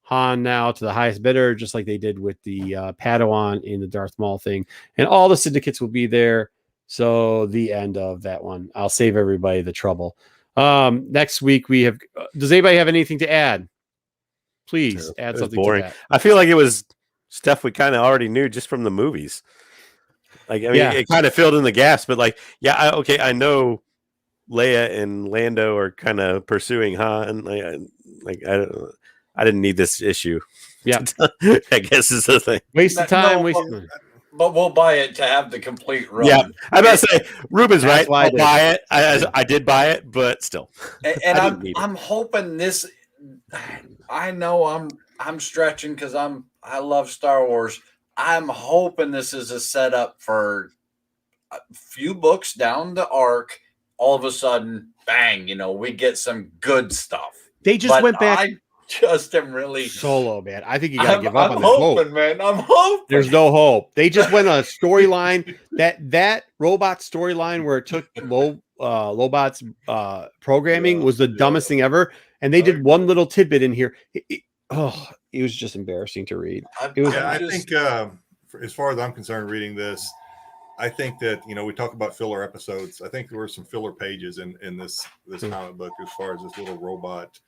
Han now to the highest bidder, just like they did with the Padawan in the Darth Maul thing. And all the syndicates will be there. So the end of that one. I'll save everybody the trouble. Next week we have. Does anybody have anything to add? Please add something. Boring. To that. I feel like it was stuff we kind of already knew just from the movies. Like, it kind of filled in the gaps, but I know Leia and Lando are kind of pursuing Han. I didn't need this issue. Yeah, I guess is the thing. Waste of time. But we'll buy it to have the complete run. Yeah, I'm about to say Ruben's right. I'll buy it. I did buy it, but still. And I'm hoping this. I know I'm stretching because I love Star Wars. I'm hoping this is a setup for a few books down the arc. All of a sudden, bang! We get some good stuff. They just went back. I just am really Solo, man. I think you gotta give up on the hope, man. I'm hoping. There's no hope. They just went on a storyline that robot storyline where it took Lobot's programming was the dumbest thing ever, and they did one little tidbit in here. It was just embarrassing to read. I think, as far as I'm concerned, reading this, I think that, we talk about filler episodes. I think there were some filler pages in this comic book as far as this little robot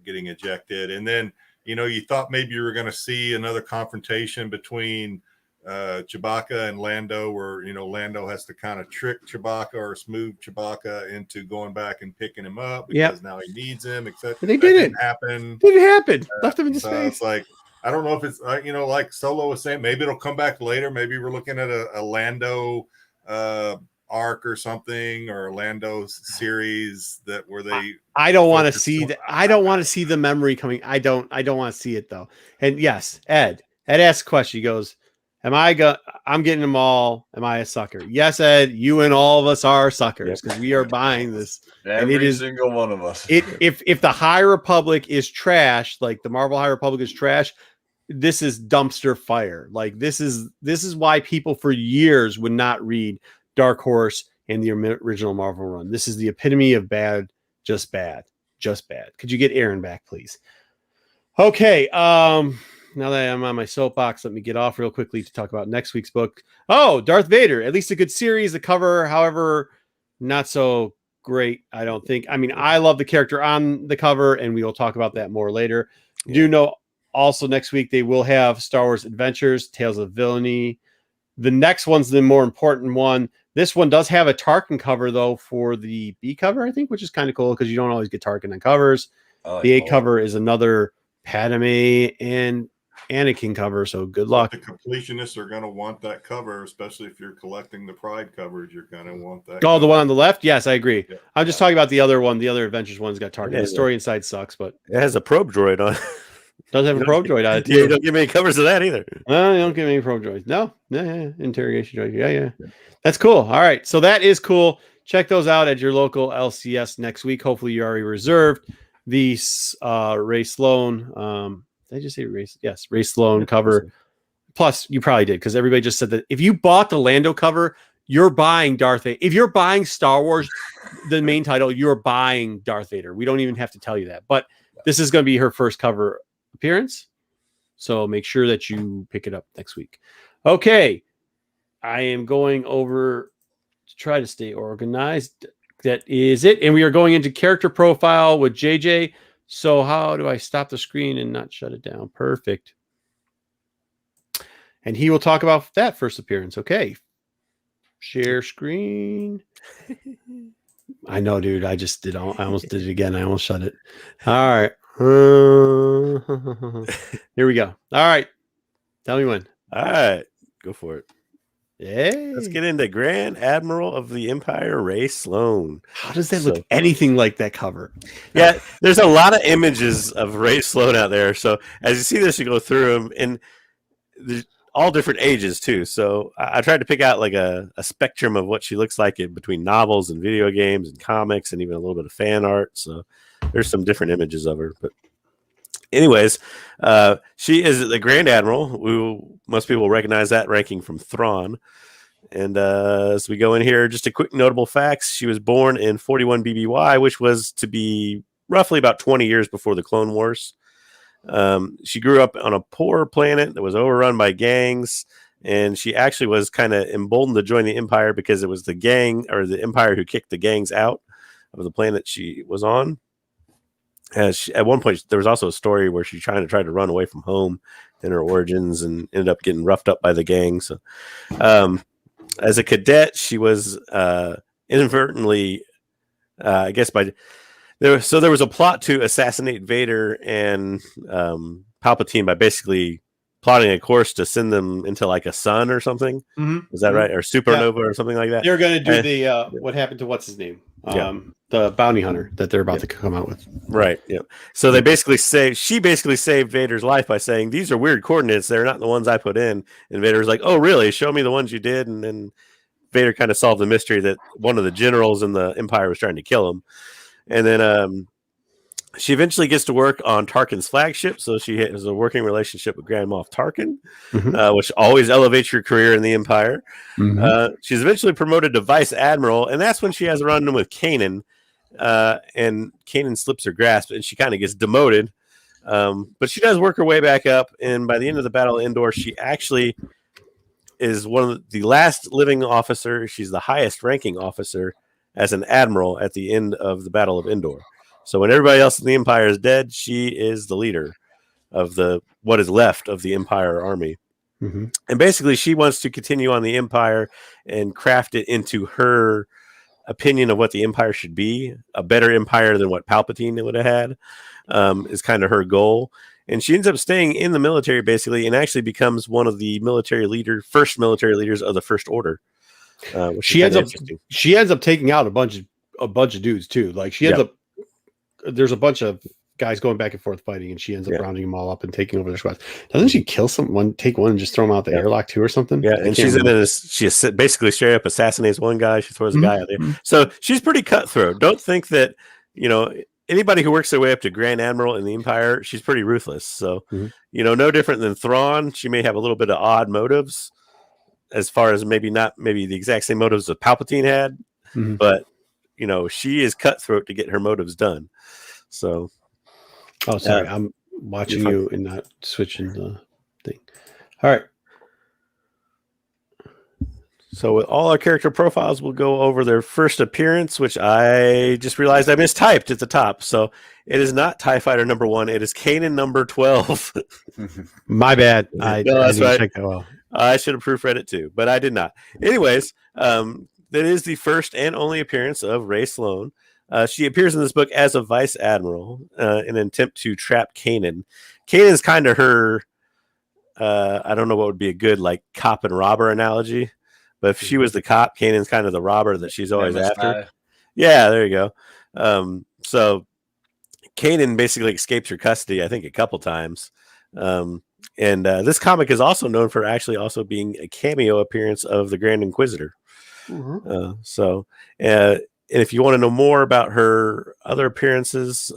getting ejected. And then, you thought maybe you were going to see another confrontation between Chewbacca and Lando, where, Lando has to kind of trick Chewbacca or smooth Chewbacca into going back and picking him up because now he needs him, except they did it. Happen. Didn't happen. Left him in So space. it's like, I don't know if it's, like Solo was saying, maybe it'll come back later. Maybe we're looking at a Lando arc or something, or a Lando series where they. I don't want to see that. I don't want to see the memory coming. I don't want to see it though. And yes, Ed asked a question. He goes, I'm getting them all. Am I a sucker? Yes, Ed, you and all of us are suckers because we are buying this. Every single one of us. If the High Republic is trash, like the Marvel High Republic is trash, this is dumpster fire. Like this is why people for years would not read Dark Horse and the original Marvel run. This is the epitome of bad, just bad, just bad. Could you get Aaron back, please? Okay. Now that I'm on my soapbox, let me get off real quickly to talk about next week's book. Oh, Darth Vader. At least a good series. The cover, however, not so great, I don't think. I mean, I love the character on the cover, and we will talk about that more later. Yeah. Do know also next week they will have Star Wars Adventures, Tales of Villainy. The next one's the more important one. This one does have a Tarkin cover, though, for the B cover, I think, which is kind of cool because you don't always get Tarkin on covers. The A cover is another Padme and Anakin cover, so good luck. The completionists are going to want that cover, especially if you're collecting the Pride covers. You're going to want that. Oh, cover. The one on the left? Yes, I agree. Yeah. I'm just talking about the other one. The other Adventures one's got Tarkin. The story inside sucks, but it has a probe droid on. Does have a probe droid on it too. Yeah, you don't give me any covers of that either. No, you don't give me any probe droids. No, yeah. Interrogation droid. Yeah. That's cool. All right, so that is cool. Check those out at your local LCS next week. Hopefully, you already reserved the Ray Sloan. Did I just say Race? Yes, Race Sloan cover. Plus, you probably did because everybody just said that if you bought the Lando cover, you're buying Darth Vader. If you're buying Star Wars, the main title, you're buying Darth Vader. We don't even have to tell you that. But this is going to be her first cover appearance. So make sure that you pick it up next week. Okay. I am going over to try to stay organized. That is it. And we are going into character profile with JJ. So how do I stop the screen and not shut it down? Perfect. And he will talk about that first appearance. Okay. Share screen. I know, dude. I just did. I almost did it again. I almost shut it. All right. Here we go. All right. Tell me when. All right. Go for it. Yeah. Let's get into Grand Admiral of the Empire, Ray Sloan. How does that look anything like that cover? Yeah, there's a lot of images of Ray Sloan out there. So as you see this, you go through them, and there's all different ages too. So I tried to pick out like a spectrum of what she looks like in between novels and video games and comics and even a little bit of fan art. So there's some different images of her. But anyways, she is the Grand Admiral. Most people recognize that ranking from Thrawn. And as we go in here, just a quick notable facts. She was born in 41 BBY, which was to be roughly about 20 years before the Clone Wars. She grew up on a poor planet that was overrun by gangs. And she actually was kind of emboldened to join the Empire because it was the gang or the Empire who kicked the gangs out of the planet she was on. At one point, there was also a story where she tried to run away from home in her origins and ended up getting roughed up by the gang. So, as a cadet, she was inadvertently, I guess, there was a plot to assassinate Vader and Palpatine by basically plotting a course to send them into like a sun or something. Mm-hmm. Is that right? Or supernova or something like that? They're going to do what happened to what's his name? The bounty hunter that they're about to come out with. Right. Yeah. So she basically saved Vader's life by saying, these are weird coordinates. They're not the ones I put in. And Vader's like, oh, really? Show me the ones you did. And then Vader kind of solved the mystery that one of the generals in the Empire was trying to kill him. And then she eventually gets to work on Tarkin's flagship. So she has a working relationship with Grand Moff Tarkin, which always elevates your career in the Empire. Mm-hmm. She's eventually promoted to Vice Admiral. And that's when she has a run-in with Kanan. And Kanan slips her grasp and she kind of gets demoted. But she does work her way back up. And by the end of the Battle of Endor, she actually is one of the last living officer. She's the highest ranking officer as an admiral at the end of the Battle of Endor. So when everybody else in the Empire is dead, she is the leader of what is left of the Empire army. Mm-hmm. And basically, she wants to continue on the Empire and craft it into her opinion of what the Empire should be, a better Empire than what Palpatine would have had, is kind of her goal. And she ends up staying in the military, basically, and actually becomes one of the first military leaders of the First Order. She ends up taking out a bunch of dudes too. Like she ends up, there's a bunch of guys going back and forth fighting, and she ends up rounding them all up and taking over their squads. Doesn't she kill someone, take one, and just throw them out the airlock too, or something? Yeah, and she basically straight up assassinates one guy. She throws a guy out there. So she's pretty cutthroat. Don't think that anybody who works their way up to Grand Admiral in the Empire, she's pretty ruthless. So no different than Thrawn. She may have a little bit of odd motives, as far as maybe the exact same motives that Palpatine had, but she is cutthroat to get her motives done. So. Oh, sorry. I'm watching you and not switching the thing. All right. So with all our character profiles, we'll go over their first appearance, which I just realized I mistyped at the top. So it is not TIE Fighter number 1. It is Kanan number 12. My bad. I that's didn't right. check that well. I should have proofread it too, but I did not. Anyways, that is the first and only appearance of Rey Sloane. She appears in this book as a vice admiral in an attempt to trap Kanan. Kanan's kind of her, I don't know what would be a good cop and robber analogy, but if she was the cop, Kanan's kind of the robber that she's always after. Yeah, there you go. So Kanan basically escapes her custody, I think, a couple times. And this comic is also known for actually also being a cameo appearance of the Grand Inquisitor. And if you want to know more about her other appearances,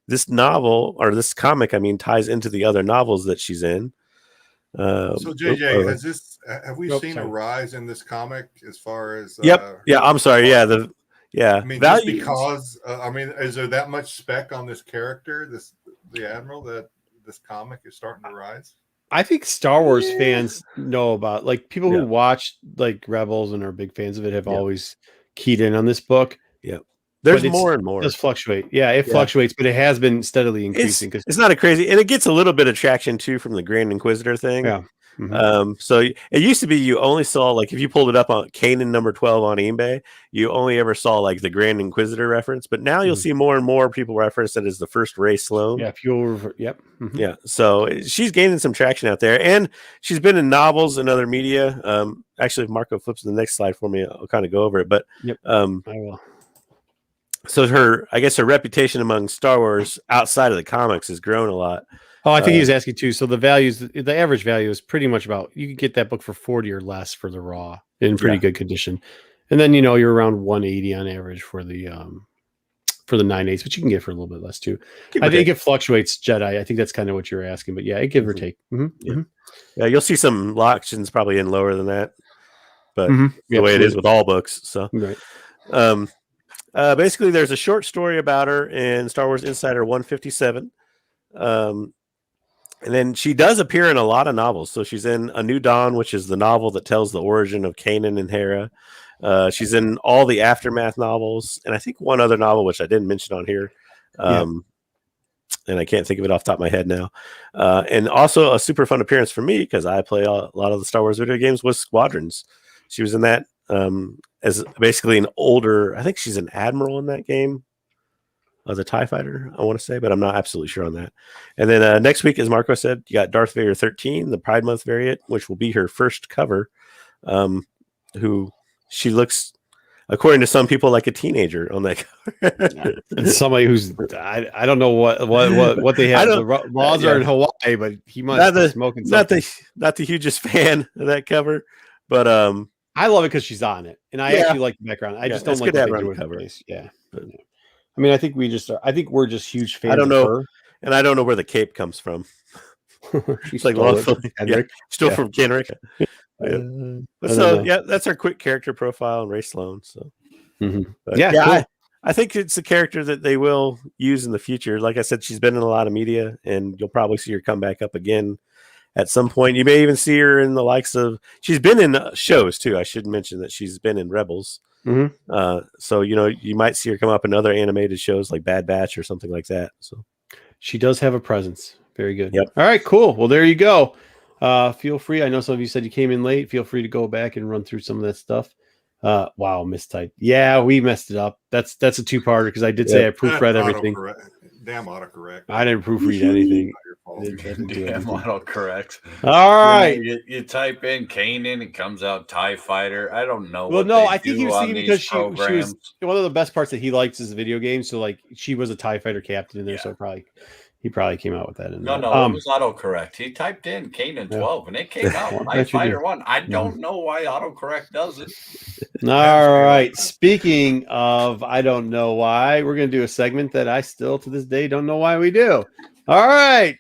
this novel, or this comic, ties into the other novels that she's in. So JJ, have we seen a rise in this comic as far as? Yep. Yeah. I'm sorry. Yeah. Just because is there that much spec on this character, the Admiral, that this comic is starting to rise? I think Star Wars fans know about, people who watch Rebels and are big fans of it have always keyed in on this book. Yeah, there's more and more. It does fluctuate. Yeah, it fluctuates, but it has been steadily increasing. It's not a crazy, and it gets a little bit of traction too from the Grand Inquisitor thing. Yeah. So it used to be you only saw if you pulled it up on Kanan number 12 on eBay, you only ever saw the Grand Inquisitor reference. But now you'll see more and more people reference it as the first Rey Sloane. Yeah, Yeah. So she's gaining some traction out there, and she's been in novels and other media. Actually, if Marco flips to the next slide for me, I'll kind of go over it. But I will. So her reputation among Star Wars outside of the comics has grown a lot. Oh, I think he was asking too. So the average value is pretty much about, you could get that book for 40 or less for the raw in pretty good condition. And then, you're around 180 on average for the 9/8, but you can get for a little bit less too. I think it fluctuates, Jedi. I think that's kind of what you're asking, but it give or take. Yeah, you'll see some auctions probably in lower than that, but the way it is with all books. So, basically, there's a short story about her in Star Wars Insider 157. And then she does appear in a lot of novels. So she's in A New Dawn, which is the novel that tells the origin of Kanan and Hera. She's in all the Aftermath novels, and I think one other novel, which I didn't mention on here. And I can't think of it off the top of my head now. And also a super fun appearance for me, because I play a lot of the Star Wars video games, was Squadrons. She was in that as basically an older, I think she's an admiral in that game. The TIE Fighter, I want to say, but I'm not absolutely sure on that. And then next week, as Marco said, you got Darth Vader 13, the Pride Month variant, which will be her first cover, who she looks, according to some people, like a teenager on that cover. And somebody who's, I don't know what they have. The laws are in Hawaii, but he must be smoking something. Not the hugest fan of that cover, but I love it because she's on it, and I actually like the background. I just don't like what they do with the cover. Yeah. I think we're just huge fans. I don't know, of her. And I don't know where the cape comes from. She's still from Kenrick. That's our quick character profile on Rey Sloane. So, cool. I think it's a character that they will use in the future. Like I said, she's been in a lot of media, and you'll probably see her come back up again at some point. You may even see her in the likes of. She's been in shows too. I should mention that she's been in Rebels. So you might see her come up in other animated shows like Bad Batch or something like that. So she does have a presence. Very good. Yep. All right, cool. Well, there you go. Feel free. I know some of you said you came in late. Feel free to go back and run through some of that stuff. Wow, mistyped. Yeah, we messed it up. That's a two-parter because I did say I proofread everything. Damn autocorrect. I didn't proofread anything. Damn autocorrect. All right. You type in Kanan, it comes out TIE Fighter. I don't know. Well, no, I think he was thinking because she was one of the best parts that he likes is the video game. So like she was a TIE Fighter captain in there, so he probably came out with that. No, it was autocorrect. He typed in Kanan 12 and it came out TIE Fighter 1. I don't know why autocorrect does it. All right. Speaking of, I don't know why, we're going to do a segment that I still to this day don't know why we do. All right.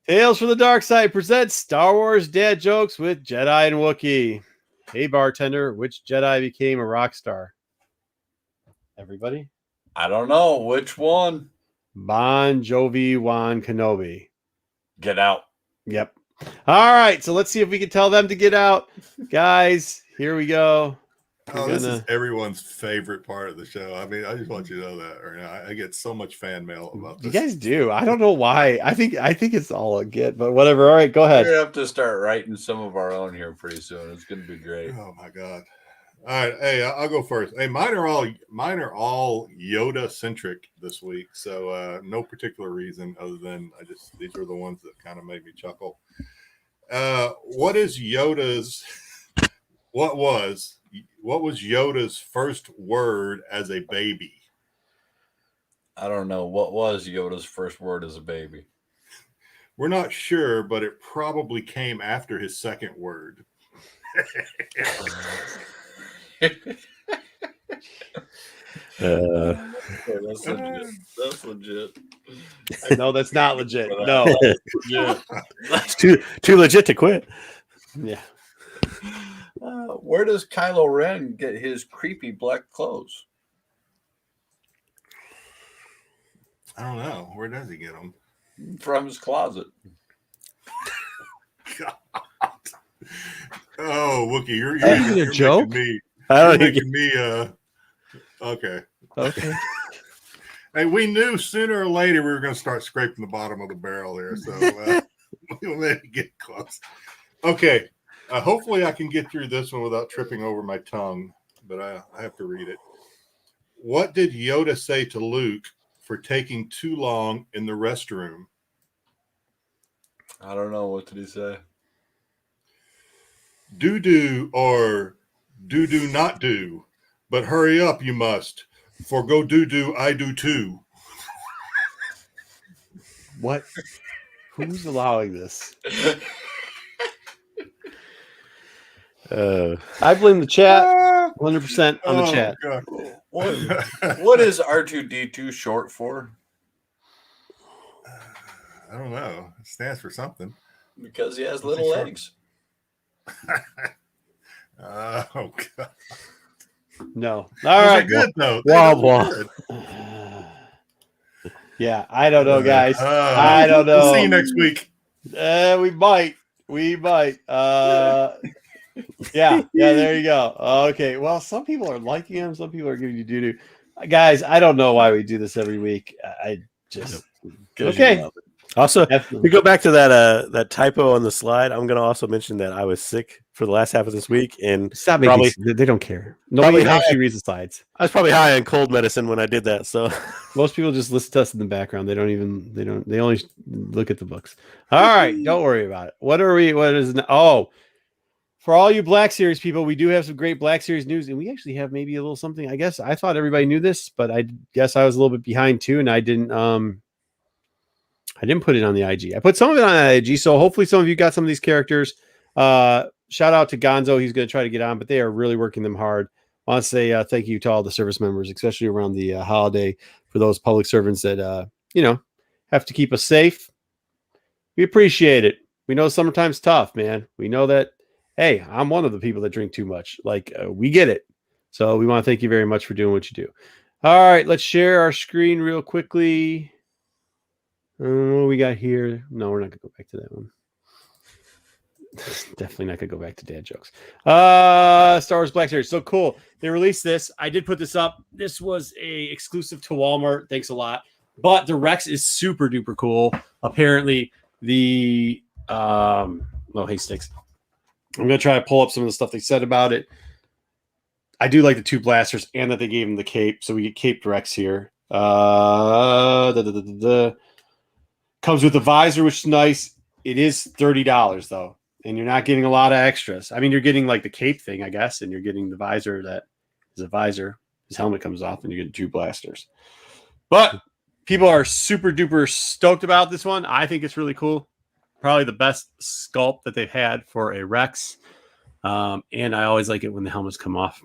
Tales from the Dark Side presents Star Wars dad jokes with Jedi and Wookie. Hey, bartender, which Jedi became a rock star? Everybody? I don't know. Which one? Bon Jovi Wan Kenobi. Get out. Yep. All right. So let's see if we can tell them to get out. Guys, here we go. This is everyone's favorite part of the show. I mean, I just want you to know that. Right now. I get so much fan mail about this. You guys do. I don't know why. I think it's all a get, but whatever. All right, go ahead. We're gonna have to start writing some of our own here pretty soon. It's gonna be great. Oh my god. All right, hey, I'll go first. Hey, mine are all Yoda centric this week, so no particular reason other than these are the ones that kind of made me chuckle. What was Yoda's first word as a baby? I don't know. What was Yoda's first word as a baby? We're not sure, but it probably came after his second word. That's legit. No, that's not legit. No, it's too legit to quit. Yeah. Where does Kylo Ren get his creepy black clothes? I don't know. Where does he get them? From his closet. God. Oh, Wookie, you're making a joke. You're making me. Okay. Okay. Hey, we knew sooner or later we were going to start scraping the bottom of the barrel there, so we'll maybe get close. Okay. Hopefully, I can get through this one without tripping over my tongue, but I have to read it. What did Yoda say to Luke for taking too long in the restroom? I don't know. What did he say? Do or do not do, but hurry up, you must. For go do, I do too. What? Who's allowing this? I blame the chat 100% on the chat. What is R2D2 short for? I don't know. It stands for something. Because he has little legs. Oh god. No. All right. Good though. Yeah, I don't know, guys. I don't know. We'll see you next week. We might. Yeah, there you go. Okay. Well, some people are liking them, some people are giving you doo-doo. Guys, I don't know why we do this every week. I just okay. Also, we go back to that typo on the slide. I'm going to also mention that I was sick for the last half of this week, and stop making. They don't care. Nobody actually reads the slides. I was probably high on cold medicine when I did that. So most people just listen to us in the background. They only look at the books. All right, don't worry about it. What is? Oh, for all you Black Series people, we do have some great Black Series news, and we actually have maybe a little something. I guess I thought everybody knew this, but I guess I was a little bit behind too, and I didn't put it on the IG. I put some of it on the IG, so hopefully some of you got some of these characters. Shout out to Gonzo. He's going to try to get on, but they are really working them hard. I want to say thank you to all the service members, especially around the holiday, for those public servants that have to keep us safe. We appreciate it. We know summertime's tough, man. We know that. Hey, I'm one of the people that drink too much. We get it. So we want to thank you very much for doing what you do. All right, let's share our screen real quickly. What we got here? No, we're not going to go back to that one. Definitely not gonna go back to dad jokes. Star Wars Black Series, so cool. They released this. I did put this up. This was a exclusive to Walmart. Thanks a lot. But the Rex is super duper cool. Apparently, the hey sticks. I'm gonna try to pull up some of the stuff they said about it. I do like the 2 blasters and that they gave him the cape, so we get caped Rex here. Comes with the visor, which is nice. It is $30 though, and you're not getting a lot of extras. I mean, you're getting like the cape thing, I guess, and you're getting the visor that is a visor. His helmet comes off, and you get 2 blasters. But people are super duper stoked about this one. I think it's really cool. Probably the best sculpt that they've had for a Rex. And I always like it when the helmets come off.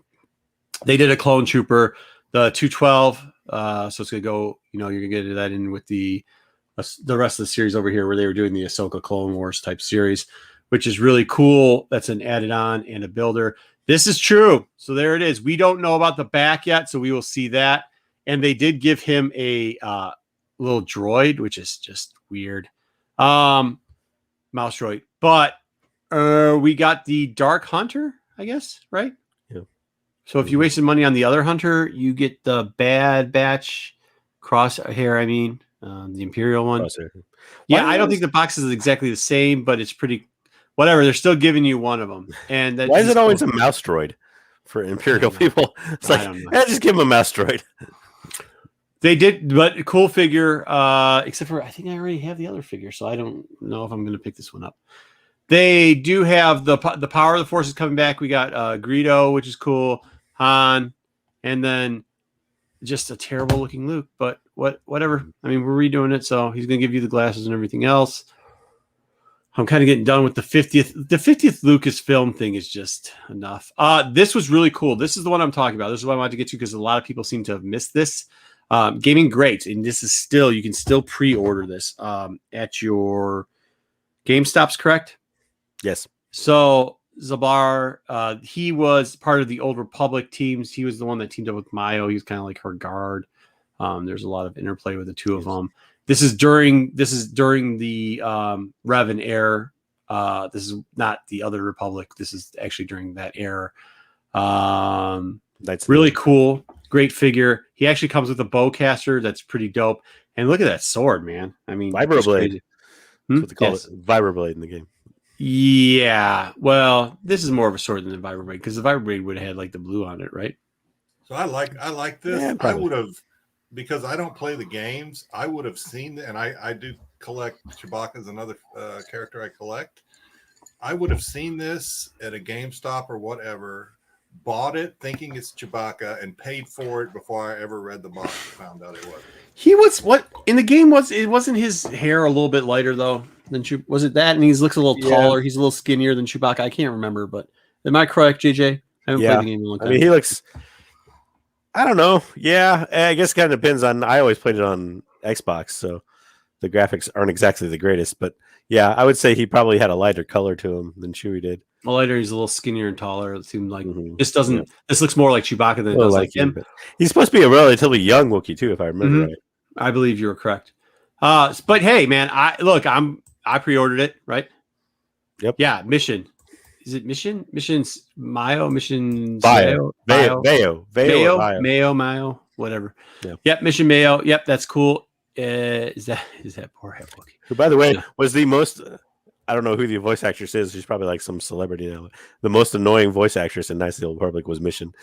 They did a clone trooper, the 212. So it's going to go, you're going to get that in with the rest of the series over here where they were doing the Ahsoka Clone Wars type series, which is really cool. That's an added on and a builder. This is true. So there it is. We don't know about the back yet, so we will see that. And they did give him a little droid, which is just weird. Mouse droid. But we got the Dark Hunter, I guess, right? Yeah. So if you wasted money on the other Hunter, you get the Bad Batch crosshair, the Imperial one. Crosshair. Yeah, I don't think the box is exactly the same, but it's pretty whatever. They're still giving you one of them. And why is it always a mouse droid for Imperial people? It's like, just give them a mouse droid. They did, but cool figure, except for I think I already have the other figure, so I don't know if I'm going to pick this one up. They do have the Power of the Force is coming back. We got Greedo, which is cool, Han, and then just a terrible looking Luke, but whatever. We're redoing it, so he's going to give you the glasses and everything else. I'm kind of getting done with the 50th. The 50th Lucasfilm thing is just enough. This was really cool. This is the one I'm talking about. This is what I wanted to get to because a lot of people seem to have missed this. Gaming Greats, and this is still, you can still pre-order this at your GameStops, correct? Yes. So Zabar, he was part of the Old Republic teams. He was the one that teamed up with Mayo. He was kind of like her guard. There's a lot of interplay with the two of them. This is during the Rev and Air. This is not the other Republic. This is actually during that era. That's really cool. Great figure. He actually comes with a bowcaster that's pretty dope. And look at that sword, man. Vibroblade. That's what they call it. Vibroblade in the game. Yeah. Well, this is more of a sword than the Vibroblade because the Vibroblade would have had like the blue on it, right? So I like this. Yeah, I would have, because I don't play the games, I would have seen and I do collect Chewbacca as another character I collect. I would have seen this at a GameStop or whatever, bought it thinking it's Chewbacca, and paid for it before I ever read the box and found out it wasn't. He was what in the game wasn't his hair a little bit lighter though than was it that? And he looks a little taller. He's a little skinnier than Chewbacca. I can't remember, but am I correct, JJ? I haven't played the game in a long time. He looks. I don't know. Yeah, I guess it kind of depends on. I always played it on Xbox, so the graphics aren't exactly the greatest. But yeah, I would say he probably had a lighter color to him than Chewie did. Well, later he's a little skinnier and taller. It seemed like this doesn't. Yeah. This looks more like Chewbacca than it does like him. He's supposed to be a relatively young Wookiee too, if I remember right. I believe you were correct. But hey, man, I pre-ordered it, right? Yep. Yeah, Mission. Is it Mission? Mission's Mayo, Mission Mayo, whatever. Yeah. Yep, Mission Mayo. Yep, that's cool. Is that poor head Wookie? Who, by the way, was the most. I don't know who the voice actress is. She's probably like some celebrity now. The most annoying voice actress in Knights of the Old Republic was Mission.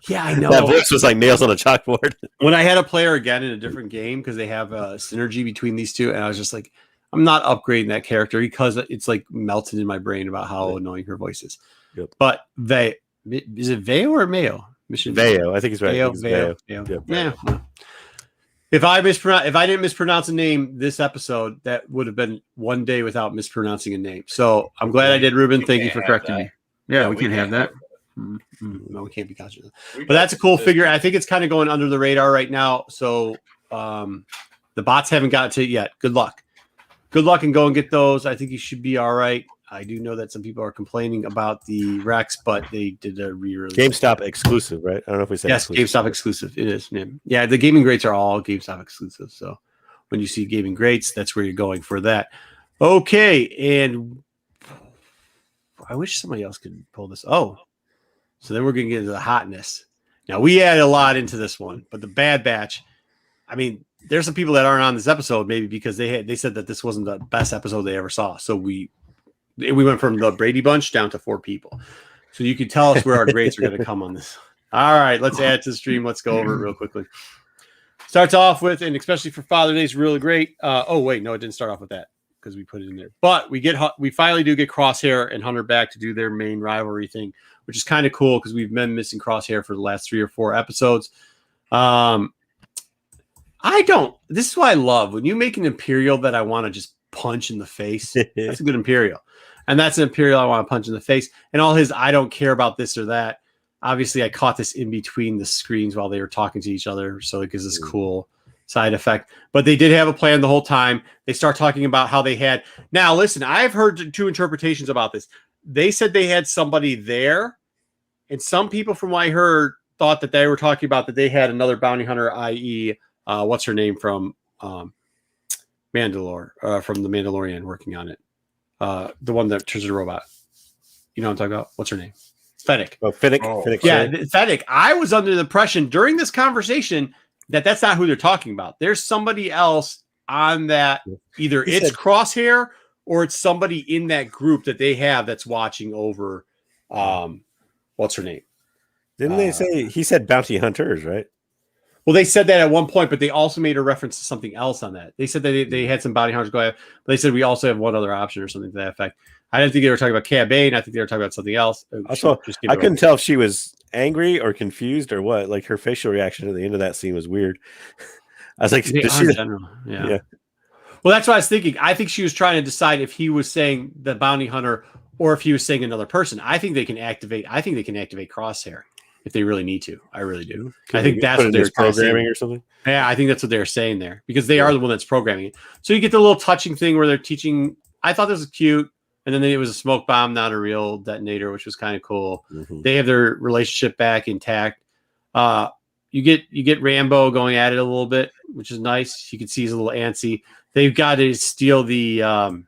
Yeah, I know. That voice was like nails on a chalkboard. When I had to play her again in a different game because they have a synergy between these two, and I was just like, I'm not upgrading that character because it's like melted in my brain about how annoying her voice is. Yep. But is it Veo or Mayo? Mission Veo, I think he's right. Veo. Yep. Yeah. If I didn't mispronounce a name this episode, that would have been one day without mispronouncing a name. So I'm glad I did, Ruben. Thank you for correcting me. Yeah, we can have that. No, we can't be conscious of that. But that's a cool figure. I think it's kind of going under the radar right now. So the bots haven't got to it yet. Good luck and go and get those. I think you should be all right. I do know that some people are complaining about the Rex, but they did a re-release. GameStop exclusive, right? I don't know if we said yes, exclusive. GameStop exclusive. It is. Yeah, the gaming greats are all GameStop exclusive. So when you see gaming greats, that's where you're going for that. Okay, and I wish somebody else could pull this. Oh, so then we're going to get into the hotness. Now, we add a lot into this one, but the Bad Batch, I mean, there's some people that aren't on this episode maybe because they said that this wasn't the best episode they ever saw. So we went from the Brady Bunch down to 4 people. So you can tell us where our grades are going to come on this. All right, let's add to the stream. Let's go over it real quickly. Starts off with, and especially for Father's Day, is really great. Oh wait, no, it didn't start off with that because we put it in there. But we finally do get Crosshair and Hunter back to do their main rivalry thing, which is kind of cool because we've been missing Crosshair for the last 3 or 4 episodes. This is what I love when you make an Imperial that I want to just punch in the face. That's a good Imperial, and that's an Imperial I want to punch in the face. And all his I don't care about this or that. Obviously, I caught this in between the screens while they were talking to each other, so it gives this cool side effect. But they did have a plan the whole time. They start talking about how they had. Now, listen, I've heard 2 interpretations about this. They said they had somebody there, and some people, from what I heard, thought that they were talking about that they had another bounty hunter, i.e., what's her name from Mandalore, from the Mandalorian, working on it. The one that turns into a robot. You know what I'm talking about? What's her name? Fennec. Oh, Fennec. Oh. Fennec. Yeah, Fennec. I was under the impression during this conversation that that's not who they're talking about. There's somebody else on that. Either it's Crosshair or it's somebody in that group that they have that's watching over. What's her name? Didn't they say he said bounty hunters, right? Well, they said that at one point, but they also made a reference to something else on that. They said that they had some bounty hunters go ahead, but they said we also have one other option or something to that effect. I didn't think they were talking about CAD BANE. I think they were talking about something else. Also, I couldn't tell if she was angry or confused or what. Like her facial reaction at the end of that scene was weird. I was like, yeah. Well, that's what I was thinking. I think she was trying to decide if he was saying the bounty hunter or if he was saying another person. I think they can activate Crosshair if they really need to. I really do. I think that's what they're programming or something. Yeah, I think that's what they're saying there because they are the one that's programming it. So you get the little touching thing where they're teaching. I thought this was cute. And then it was a smoke bomb, not a real detonator, which was kind of cool. Mm-hmm. They have their relationship back intact. You get Rambo going at it a little bit, which is nice. You can see he's a little antsy. They've got to steal the.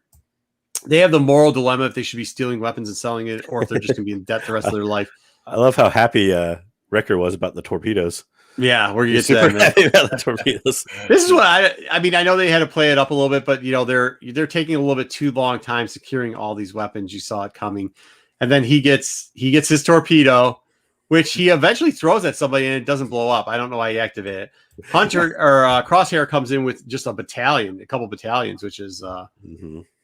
They have the moral dilemma if they should be stealing weapons and selling it, or if they're just going to be in debt the rest of their life. I love how happy Wrecker was about the torpedoes. Yeah, we're gonna get to that. About the torpedoes. This is what I mean. I know they had to play it up a little bit, but they're taking a little bit too long time securing all these weapons. You saw it coming, and then he gets his torpedo, which he eventually throws at somebody and it doesn't blow up. I don't know why he activated it. Hunter or Crosshair comes in with just a couple battalions, which is I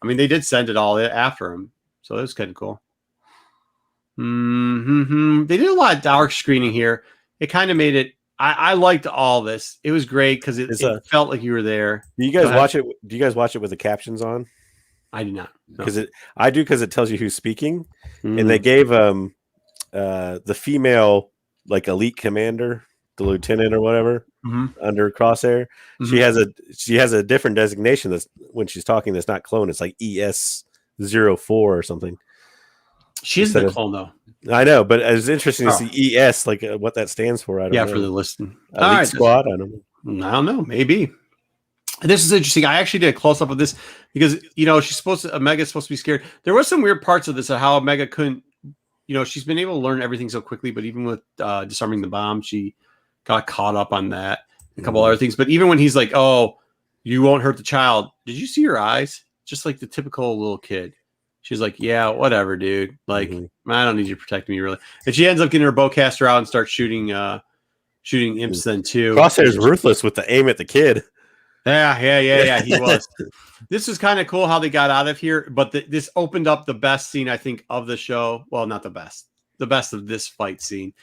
mean they did send it all after him, so it was kind of cool. They did a lot of dark screening here. It kind of made it. I liked all this. It was great because it felt like you were there. Do you guys watch it? Do you guys watch it with the captions on? I do not. Because I do because it tells you who's speaking, and they gave the female like elite commander, the lieutenant or whatever, under Crosshair. She has a different designation that's when she's talking. That's not clone. It's like ES-04 or something. She is the clone though. I know, but it's interesting to see ES, like what that stands for. I don't know. For the listing. Elite squad. I don't know. Maybe. This is interesting. I actually did a close up of this because Omega's supposed to be scared. There was some weird parts of this of how Omega couldn't. She's been able to learn everything so quickly, but even with disarming the bomb, she got caught up on that. A couple other things, but even when he's like, "Oh, you won't hurt the child," did you see her eyes? Just like the typical little kid. She's like, yeah, whatever, dude. Like, I don't need you to protect me, really. And she ends up getting her bowcaster out and starts shooting imps then, too. Crosshair's ruthless with the aim at the kid. Yeah, he was. This was kind of cool how they got out of here, but this opened up the best scene, I think, of the show. Well, not the best. The best of this fight scene.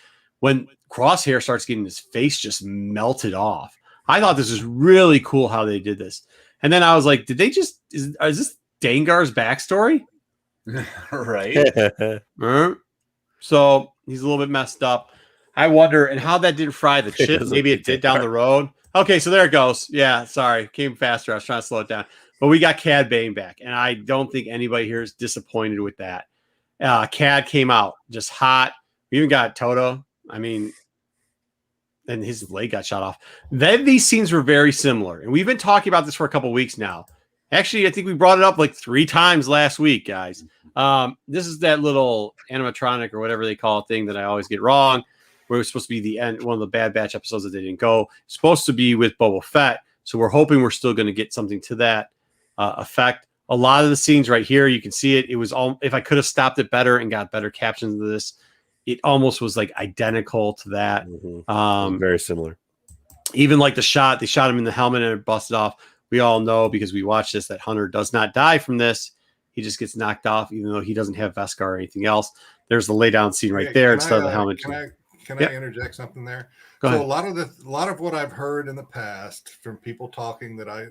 When Crosshair starts getting his face just melted off. I thought this was really cool how they did this. And then I was like, is this Dengar's backstory? Right. So he's a little bit messed up. I wonder, and how that didn't fry the chip. Maybe it did down the road. Okay, so there it goes. Yeah, sorry. Came faster. I was trying to slow it down. But we got CAD BANE back, and I don't think anybody here is disappointed with that. CAD came out just hot. We even got Toto. I mean, and his leg got shot off. Then these scenes were very similar, and we've been talking about this for a couple of weeks now. Actually, I think we brought it up like 3 times last week, guys. This is that little animatronic or whatever they call it thing that I always get wrong. Where it was supposed to be the end, one of the Bad Batch episodes that they didn't go. It's supposed to be with Boba Fett, so we're hoping we're still going to get something to that effect. A lot of the scenes right here, you can see it. It was all. If I could have stopped it better and got better captions of this, it almost was like identical to that. Very similar. Even like the shot, they shot him in the helmet and it busted off. We all know because we watched this that Hunter does not die from this. He just gets knocked off, even though he doesn't have Beskar or anything else. There's the lay down scene right there instead of the helmet. Can I interject something there? Go ahead. A lot of what I've heard in the past from people talking that I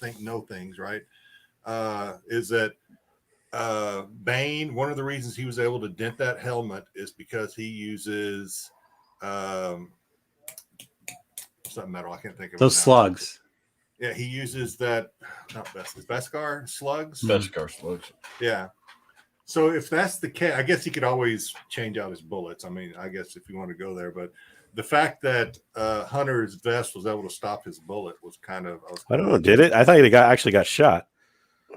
think know things, right? Is that Bane, one of the reasons he was able to dent that helmet is because he uses something metal. I can't think of those slugs. Yeah, he uses that Beskar slugs. Beskar slugs. Yeah. So if that's the case, I guess he could always change out his bullets. I mean, I guess if you want to go there, but the fact that Hunter's vest was able to stop his bullet was kind of. I don't know. Did it? I thought he actually got shot.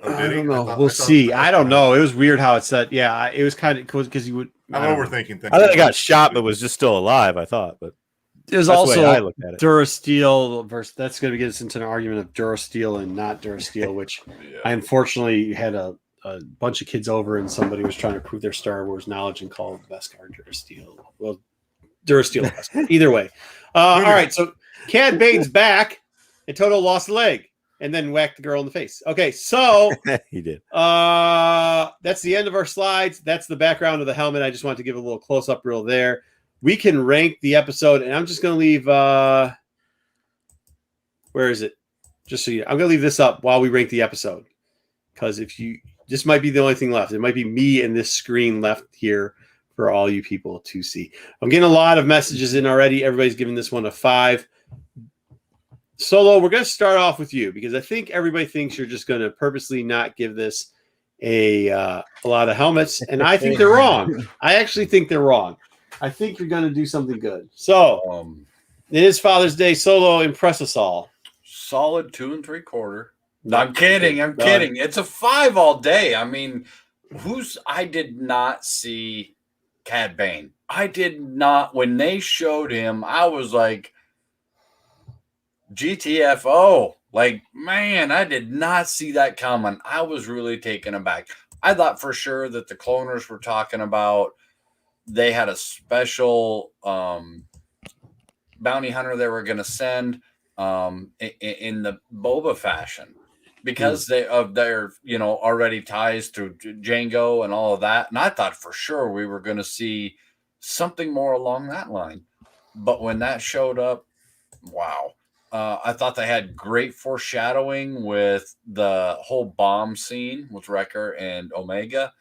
Oh, I don't know. We'll see. I don't know. It was weird how it said. Yeah, it was kind of cool because you would. I'm overthinking things. I thought he got shot, but was just still alive. I thought, but there's that's also the way I looked at it. Durasteel versus. That's going to get us into an argument of Durasteel and not Durasteel, which I unfortunately had a bunch of kids over and somebody was trying to prove their Star Wars knowledge and call it Beskar Durasteel. Well, Durasteel. Beskar. Either way. All right. So CAD Bane's back and Toto lost a leg and then whacked the girl in the face. Okay. So he did. That's the end of our slides. That's the background of the helmet. I just wanted to give a little close up reel there. We can rank the episode and I'm just going to leave, where is it? Just so I'm going to leave this up while we rank the episode. Because this might be the only thing left. It might be me and this screen left here for all you people to see. I'm getting a lot of messages in already. Everybody's giving this one a 5. Solo, we're going to start off with you because I think everybody thinks you're just going to purposely not give this a lot of helmets, and I think they're wrong. I actually think they're wrong. I think you're going to do something good. So it is Father's Day. Solo, impress us all. Solid 2 3/4. No, I'm kidding. It's a 5 all day. I mean, I did not see Cad Bane. I did not. When they showed him, I was like, GTFO. Like, man, I did not see that coming. I was really taken aback. I thought for sure that the cloners were talking about they had a special bounty hunter they were going to send in the Boba fashion. Because of their, already ties to Django and all of that. And I thought for sure we were going to see something more along that line. But when that showed up, wow. I thought they had great foreshadowing with the whole bomb scene with Wrecker and Omega.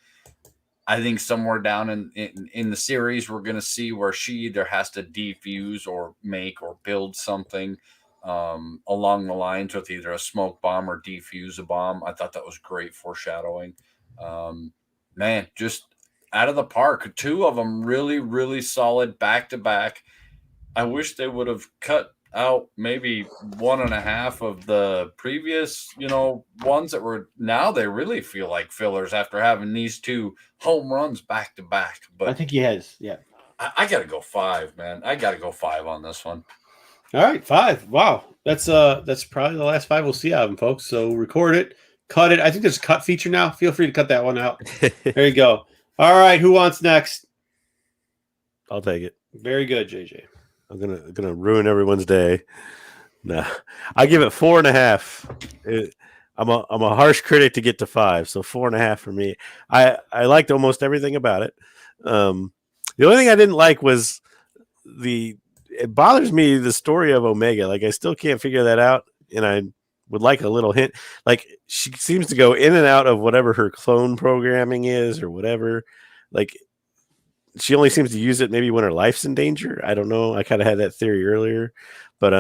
I think somewhere down in the series, we're going to see where she either has to defuse or make or build something along the lines with either a smoke bomb or defuse a bomb. I thought that was great foreshadowing. Man, just out of the park. 2 of them really, really solid back to back. I wish they would have cut out maybe 1.5 of the previous, ones that were now they really feel like fillers after having these 2 home runs back to back. But I think he has, yeah. I got to go 5, man. I got to go 5 on this one. All right, 5. Wow. That's probably the last 5 we'll see out of him, folks. So record it, cut it. I think there's a cut feature now. Feel free to cut that one out. There you go. All right, who wants next? I'll take it. Very good, JJ. I'm gonna ruin everyone's day. Nah, I give it 4.5. I'm a harsh critic to get to 5, so 4.5 for me. I liked almost everything about it. The only thing I didn't like was it bothers me the story of Omega. Like I still can't figure that out, and I would like a little hint. Like she seems to go in and out of whatever her clone programming is or whatever. Like she only seems to use it maybe when her life's in danger. I don't know. I kind of had that theory earlier, but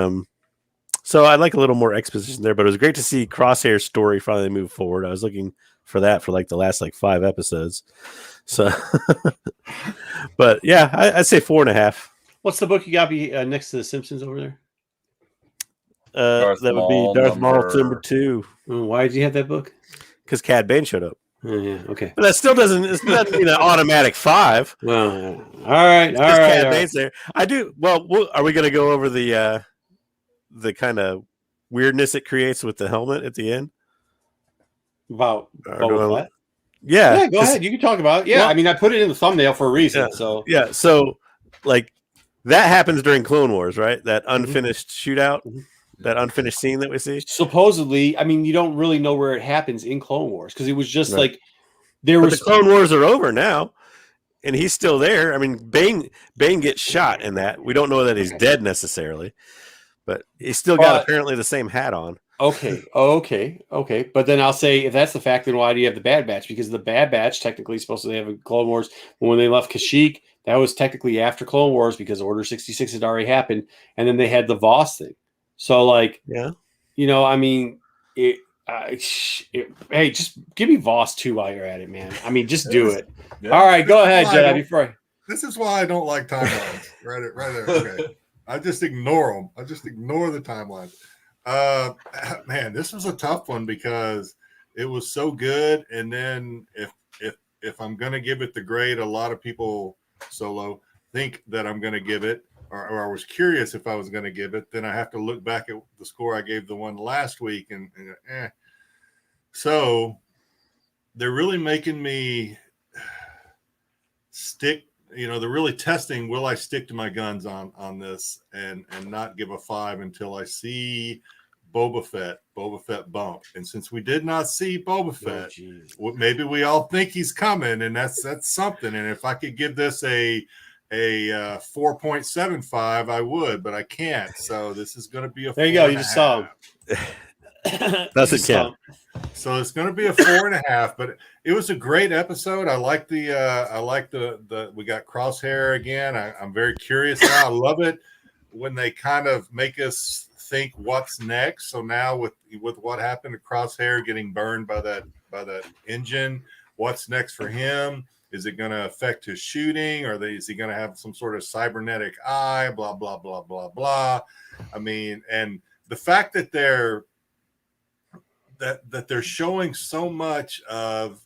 so I'd like a little more exposition there. But it was great to see Crosshair's story finally move forward. I was looking for that for like the last 5 episodes. So, but yeah, I'd say 4.5. What's the book you got next to the Simpsons over there? That would be Darth Maul number 2. Why did you have that book? Because Cad Bane showed up. Yeah. Okay. But that still doesn't. It doesn't mean an automatic 5. Well, all right. It's All just right. Cad All right. Bane's there. I do. Well, are we going to go over the kind of weirdness it creates with the helmet at the end? About Or Boba do I- Fett? Yeah. Yeah, go ahead. You can talk about it. Yeah, Well- I mean, I put it in the thumbnail for a reason. Yeah. So Yeah. So, like, that happens during Clone Wars, right? That unfinished shootout, Mhm. that unfinished scene that we see. supposedly, I mean, you don't really know where it happens in Clone Wars because it was just Right. like there But was. the Clone Wars are over now, and he's still there. I mean, Bane gets shot in that. We don't know that he's dead necessarily, but he's still got But- apparently the same hat on. Okay. But then I'll say, if that's the fact, then why do you have the Bad Batch? Because the Bad Batch technically is supposed to have a Clone Wars. When they left Kashyyyk, that was technically after Clone Wars because Order 66 had already happened, and then they had the Voss thing. So, like, Yeah. I mean, hey, just give me Voss 2 while you're at it, man. I mean, just do it. Yeah. All right, go ahead, Why Jedi. don't- Before This is why I don't like timelines. right there. Okay. I just ignore them. I just ignore the timelines. Man, this was a tough one because it was so good. And then if I'm gonna give it the grade, a lot of people Solo think that I'm gonna give it, or I was curious if I was gonna give it, then I have to look back at the score I gave the one last week and So they're really making me stick. They're really testing, will I stick to my guns on this and not give a 5 until I see Boba Fett bump. And since we did not see Boba Fett, maybe we all think he's coming, and that's something. And if I could give this a 4.75, I would, but I can't. So this is going to be a. there you go. You just saw him. Doesn't count. So it's going to be a 4.5, but it was a great episode. I like the we got Crosshair again. I'm very curious now. I love it when they kind of make us think what's next. So now with what happened to Crosshair getting burned by that engine, what's next for him? Is it going to affect his shooting? Is he going to have some sort of cybernetic eye? Blah blah blah blah blah. I mean, and the fact that they're showing so much of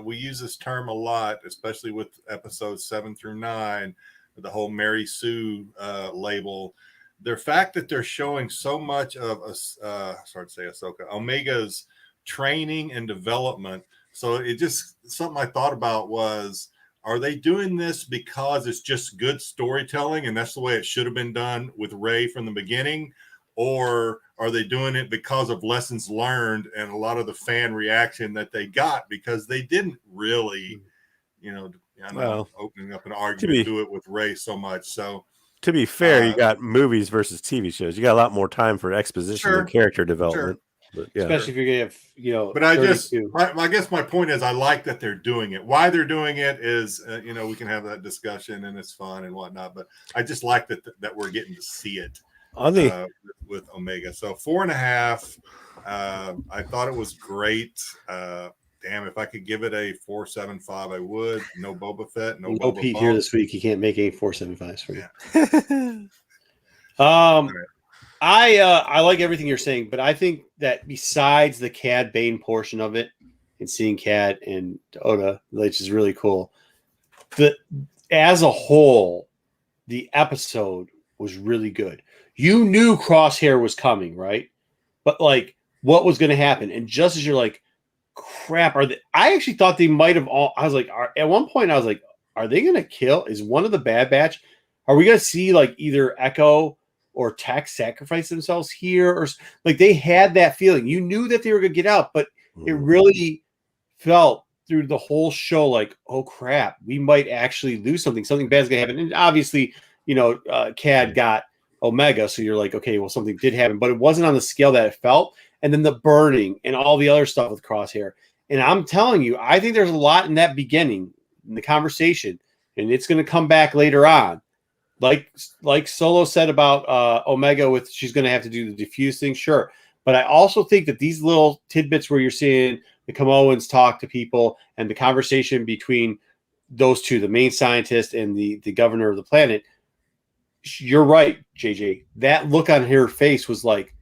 we use this term a lot, especially with episodes 7 through 9, the whole Mary Sue label. The fact that they're showing so much of Ahsoka, Omega's training and development. So it just something I thought about was, are they doing this because it's just good storytelling and that's the way it should have been done with Rey from the beginning? Or are they doing it because of lessons learned and a lot of the fan reaction that they got because they didn't really, opening up an argument, do it with Rey so much. So to be fair, you got movies versus TV shows. You got a lot more time for exposition and character development. But, yeah. Especially if you're going to have, But I guess my point is I like that they're doing it. Why they're doing it is, we can have that discussion and it's fun and whatnot. But I just like that we're getting to see it. With Omega. So 4.5. I thought it was great. Damn, if I could give it a 4.75, I would. No Boba Fett, no Boba Pete Bump. here this week. He can't make any 4.75s for you. I like everything you're saying, but I think that besides the Cad Bane portion of it and seeing Cad and Oda, which is really cool, as a whole, the episode was really good. You knew Crosshair was coming, right? But like, what was going to happen? And just as you're like, crap, I actually thought they might have all. I was like, at one point, I was like, are they going to kill? Is one of the Bad Batch? Are we going to see like either Echo or Tech sacrifice themselves here? Or like they had that feeling. You knew that they were going to get out, but it really felt through the whole show like, oh crap, we might actually lose something. Something bad's going to happen. And obviously, Cad got Omega, so you're like, okay, well, something did happen, but it wasn't on the scale that it felt. And then the burning and all the other stuff with Crosshair. And I'm telling you, I think there's a lot in that beginning in the conversation, and it's going to come back later on. Like Solo said about Omega, she's going to have to do the diffuse thing, sure. But I also think that these little tidbits where you're seeing the Kamoans talk to people and the conversation between those two, the main scientist and the governor of the planet, you're right, JJ. That look on her face was like,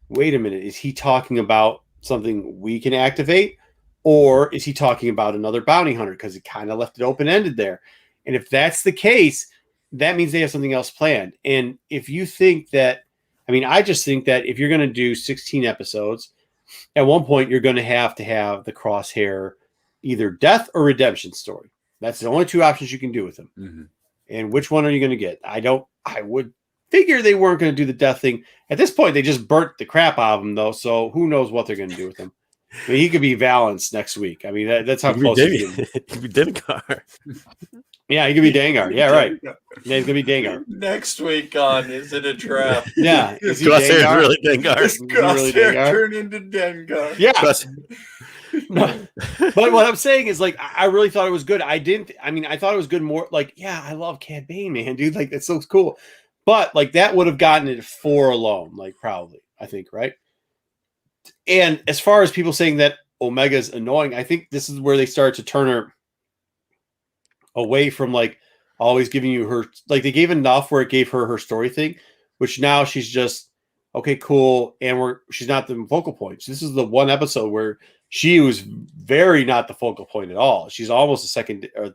wait a minute, is he talking about something we can activate? Or is he talking about another bounty hunter? Because he kind of left it open-ended there. And if that's the case, that means they have something else planned. And if you think that, I mean, I just think that if you're going to do 16 episodes, at one point you're going to have the Crosshair either death or redemption story. That's the only two options you can do with him. Mm-hmm. And which one are you going to get? I would figure they weren't going to do the death thing. At this point, they just burnt the crap out of him, though. So who knows what they're going to do with him? I mean, he could be Valance next week. I mean, that's how close he is. He could be Dengar. Yeah, he could be Dengar. Yeah, right. Yeah, he's going to be Dengar. Next week on Is It a Trap? Yeah. Is he Crosshair is Dengar? really Dengar. Is he really Dengar? Turn into Dengar. Yeah. Cross- But what I'm saying is, like, I really thought it was good. I thought it was good more. Like, yeah, I love CAD Bane, man, dude. Like, that's so cool. But, like, that would have gotten it 4 alone, like, probably, I think, right? And as far as people saying that Omega's annoying, I think this is where they start to turn her away from, like, always giving you her, like, they gave enough where it gave her story thing, which now she's just, okay, cool, and she's not the focal point. So this is the one episode where she was very not the focal point at all. She's almost a second or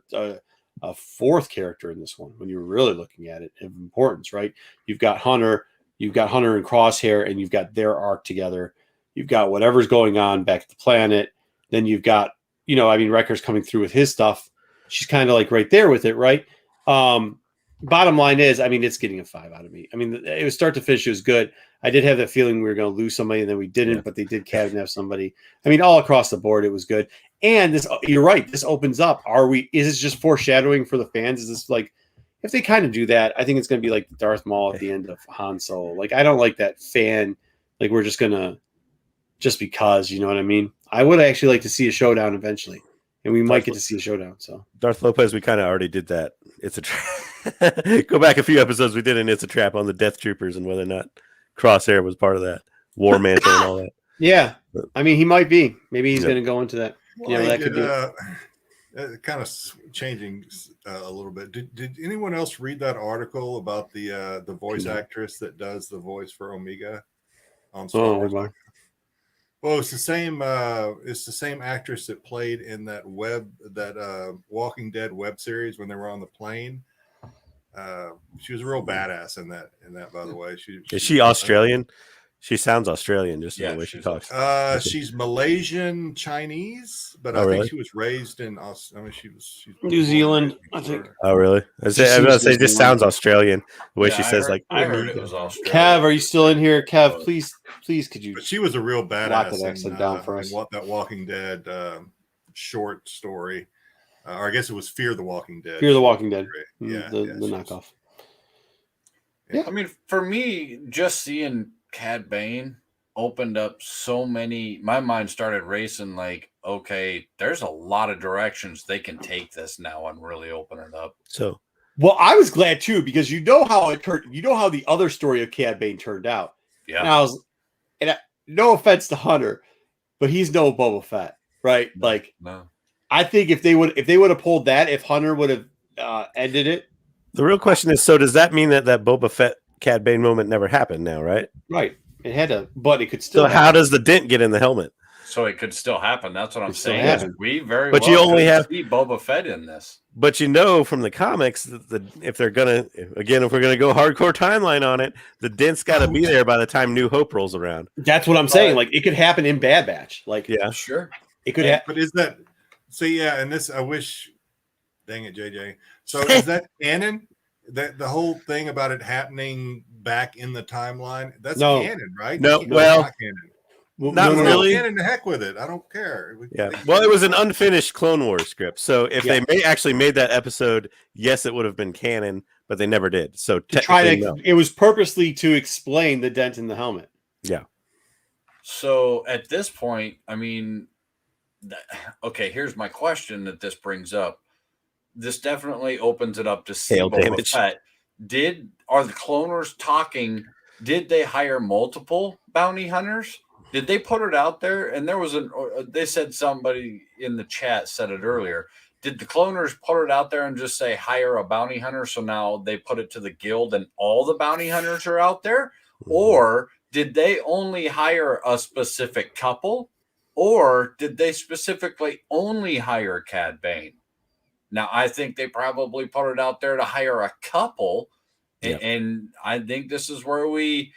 a fourth character in this one when you're really looking at it of importance, right? You've got Hunter and Crosshair, and you've got their arc together. You've got whatever's going on back at the planet. Then you've got, Wrecker's coming through with his stuff. She's kind of like right there with it, right? Bottom line is, it's getting a 5 out of me. I mean, it was start to finish. It was good. I did have that feeling we were going to lose somebody, and then we didn't, but they did kidnap somebody. I mean, all across the board, it was good. And this, you're right. This opens up. Is this just foreshadowing for the fans? Is this like, if they kind of do that, I think it's going to be like Darth Maul at the end of Han Solo. Like, I don't like that fan. Like, we're just going to, just because, you know what I mean? I would actually like to see a showdown eventually, and we might get to see a showdown. So Darth Lopez, we kind of already did that. It's a trap. Go back a few episodes. We did an It's a Trap on the Death Troopers and whether or not Crosshair was part of that War Mantle and all that. Yeah, I mean, he might be. Maybe he's going to go into that. Well, that could be kind of changing a little bit. Did anyone else read that article about the voice actress that does the voice for Omega on Star Wars? Well, it's the same. It's the same actress that played in that Walking Dead web series when they were on the plane. She was a real badass in that. By the way, Is she Australian? She sounds Australian just in the way she talks. She's Malaysian Chinese, but I think she was raised in. She's New Zealand, I think. Oh, really? I was going to say, just sounds Australian the way she says. I heard it was Australian. Kev, are you still in here? Kev, please, could you? But she was a real badass in down for us. That Walking Dead short story, or I guess it was Fear the Walking Dead. Fear the Walking Dead. Yeah, the knockoff. Yeah, I mean, for me, just seeing CAD Bane opened up so many. My mind started racing. Like, okay, there's a lot of directions they can take this now and really open it up. So, well, I was glad too because you know how it turned. You know how the other story of CAD Bane turned out. Yeah. And no offense to Hunter, but he's no Boba Fett, right? No. I think if they would have pulled that, if Hunter would have ended it. The real question is, so does that mean that Boba Fett CAD Bane moment never happened now, right? Right. It had to, but it could still. So how does the dent get in the helmet? So it could still happen. That's what I'm saying. We you only have see Boba Fett in this. But from the comics that if we're gonna go hardcore timeline on it, the dent's got to be there by the time New Hope rolls around. That's what I'm saying. Like, it could happen in Bad Batch. Like, yeah, sure, it could happen. But is that? So yeah, and this I wish. Dang it, JJ. So is that canon? That the whole thing about it happening back in the timeline, that's canon, right? No, not canon. Not really. Canon, to heck with it. I don't care. Yeah. Well, it was an unfinished Clone Wars script, so if they actually made that episode, yes, it would have been canon, but they never did. So it was purposely to explain the dent in the helmet. Yeah. So at this point, I mean, okay, here's my question that this brings up. This definitely opens it up to see Boba Fett. Are the cloners talking? Did they hire multiple bounty hunters? Did they put it out there? And there was they said somebody in the chat said it earlier. Did the cloners put it out there and just say hire a bounty hunter? So now they put it to the guild and all the bounty hunters are out there? Or did they only hire a specific couple? Or did they specifically only hire Cad Bane? Now, I think they probably put it out there to hire a couple. Yep. And I think this is where we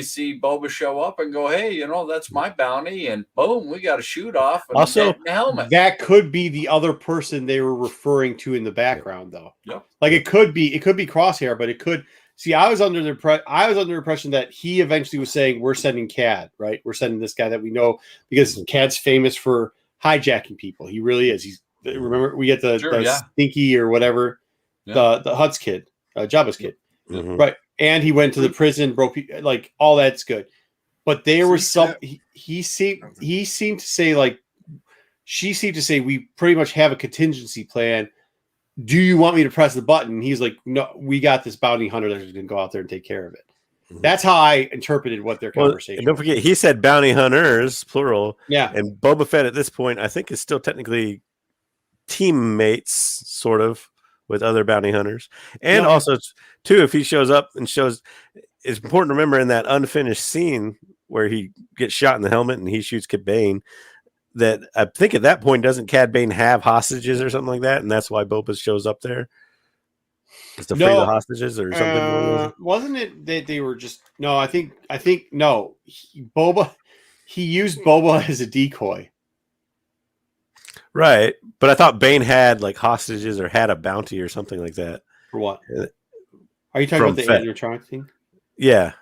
see Boba show up and go, hey, that's my bounty. And boom, we got a shoot off. And Also, a helmet. That could be the other person they were referring to in the background, though. Yep. Like it could be Crosshair, but it could. See, I was under the impression that he eventually was saying, we're sending Cad, right? We're sending this guy that we know because Cad's famous for hijacking people. He really is. Remember, we get the Stinky or whatever, the Hutt's kid, Jabba's kid. Mm-hmm. Right. And he went to the prison, broke, like all that's good. But there was some, he seemed to say, like, she seemed to say, we pretty much have a contingency plan. Do you want me to press the button? He's like, no, we got this bounty hunter that's going to go out there and take care of it. Mm-hmm. That's how I interpreted what their conversation was. Don't forget, he said bounty hunters, plural. Yeah. And Boba Fett at this point, I think, is still technically teammates, sort of, with other bounty hunters. And also, too, if he shows up and shows, it's important to remember in that unfinished scene where he gets shot in the helmet and he shoots Cad Bane, that I think at that point, doesn't Cad Bane have hostages or something like that? And that's why Boba shows up there? Just to free the hostages or something? Wasn't it that they were just, no, I think no. He used Boba as a decoy. Right. But I thought Bane had like hostages or had a bounty or something like that. For what? Are you talking about the animatronic thing? Yeah.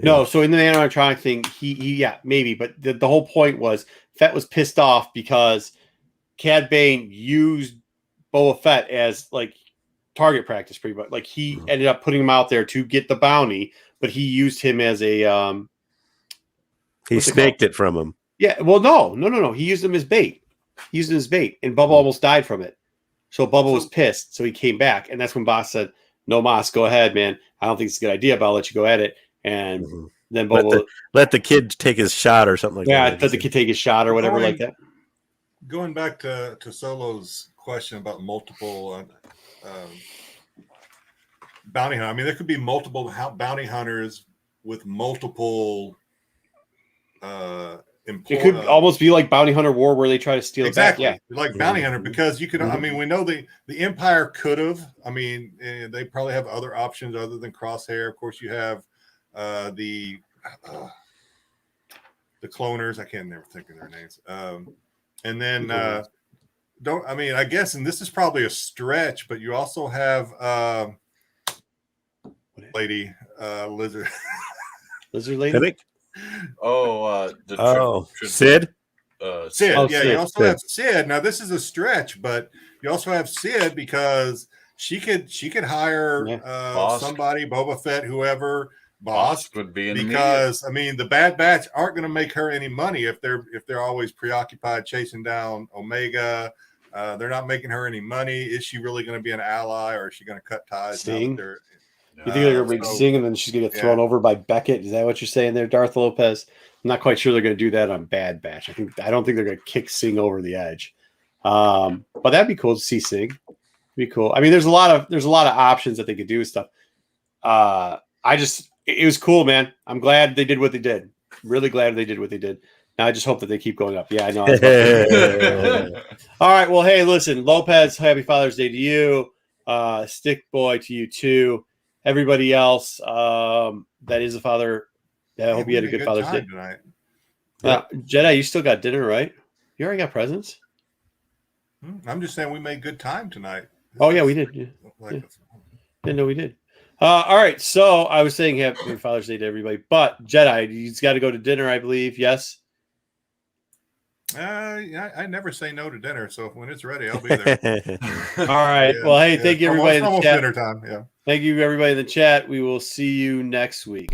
No, so in the animatronic thing, he maybe, but the whole point was Fett was pissed off because Cad Bane used Boba Fett as like target practice, pretty much. Like he ended up putting him out there to get the bounty, but he used him as a he snaked it from him. Yeah, well, no. He used him as bait. He used it as bait, and Bubba almost died from it. So Bubba was pissed, so he came back, and that's when Boss said, "No, Moss, go ahead, man. I don't think it's a good idea, but I'll let you go at it." And then Bubba let the kid take his shot or something like that. Yeah, let the kid take his shot or whatever like that. Going back to Solo's question about multiple bounty hunter. I mean, there could be multiple bounty hunters with multiple. It could almost be like Bounty Hunter War, where they try to steal exactly it back. Like Bounty Hunter, because you could. I mean, we know the Empire could have. I mean, they probably have other options other than Crosshair. Of course, you have the cloners. I can't never think of their names. And then I guess, and this is probably a stretch, but you also have lady lizard lady. I think. Sid. Sid. You also have Sid. Now this is a stretch, but you also have Sid because she could hire somebody, Boba Fett, whoever. Boss would be because I mean the Bad Batch aren't going to make her any money if they're always preoccupied chasing down Omega. They're not making her any money. Is she really going to be an ally, or is she going to cut ties? Sting? You think they're going to bring Sting and then she's going to get thrown over by Beckett? Is that what you're saying there, Darth Lopez? I'm not quite sure they're going to do that on Bad Batch. I don't think they're going to kick Sting over the edge. But that'd be cool to see Sting. It'd be cool. I mean, there's a lot of options that they could do with stuff. It was cool, man. I'm glad they did what they did. Really glad they did what they did. Now I just hope that they keep going up. Yeah, I know. All right. Well, hey, listen, Lopez, happy Father's Day to you. Stick Boy to you too. Everybody else that is a father. I hope you had a good Father's Day tonight. Jedi, you still got dinner, right? You already got presents. I'm just saying we made good time tonight. Oh yeah, we did. Yeah. Didn't know we did. All right, so I was saying happy Father's Day to everybody, but Jedi, he's got to go to dinner, I believe. Yes. I never say no to dinner, so when it's ready, I'll be there. All right. Well, hey, thank you everybody in the chat. Dinner time. Yeah. Thank you everybody in the chat. We will see you next week.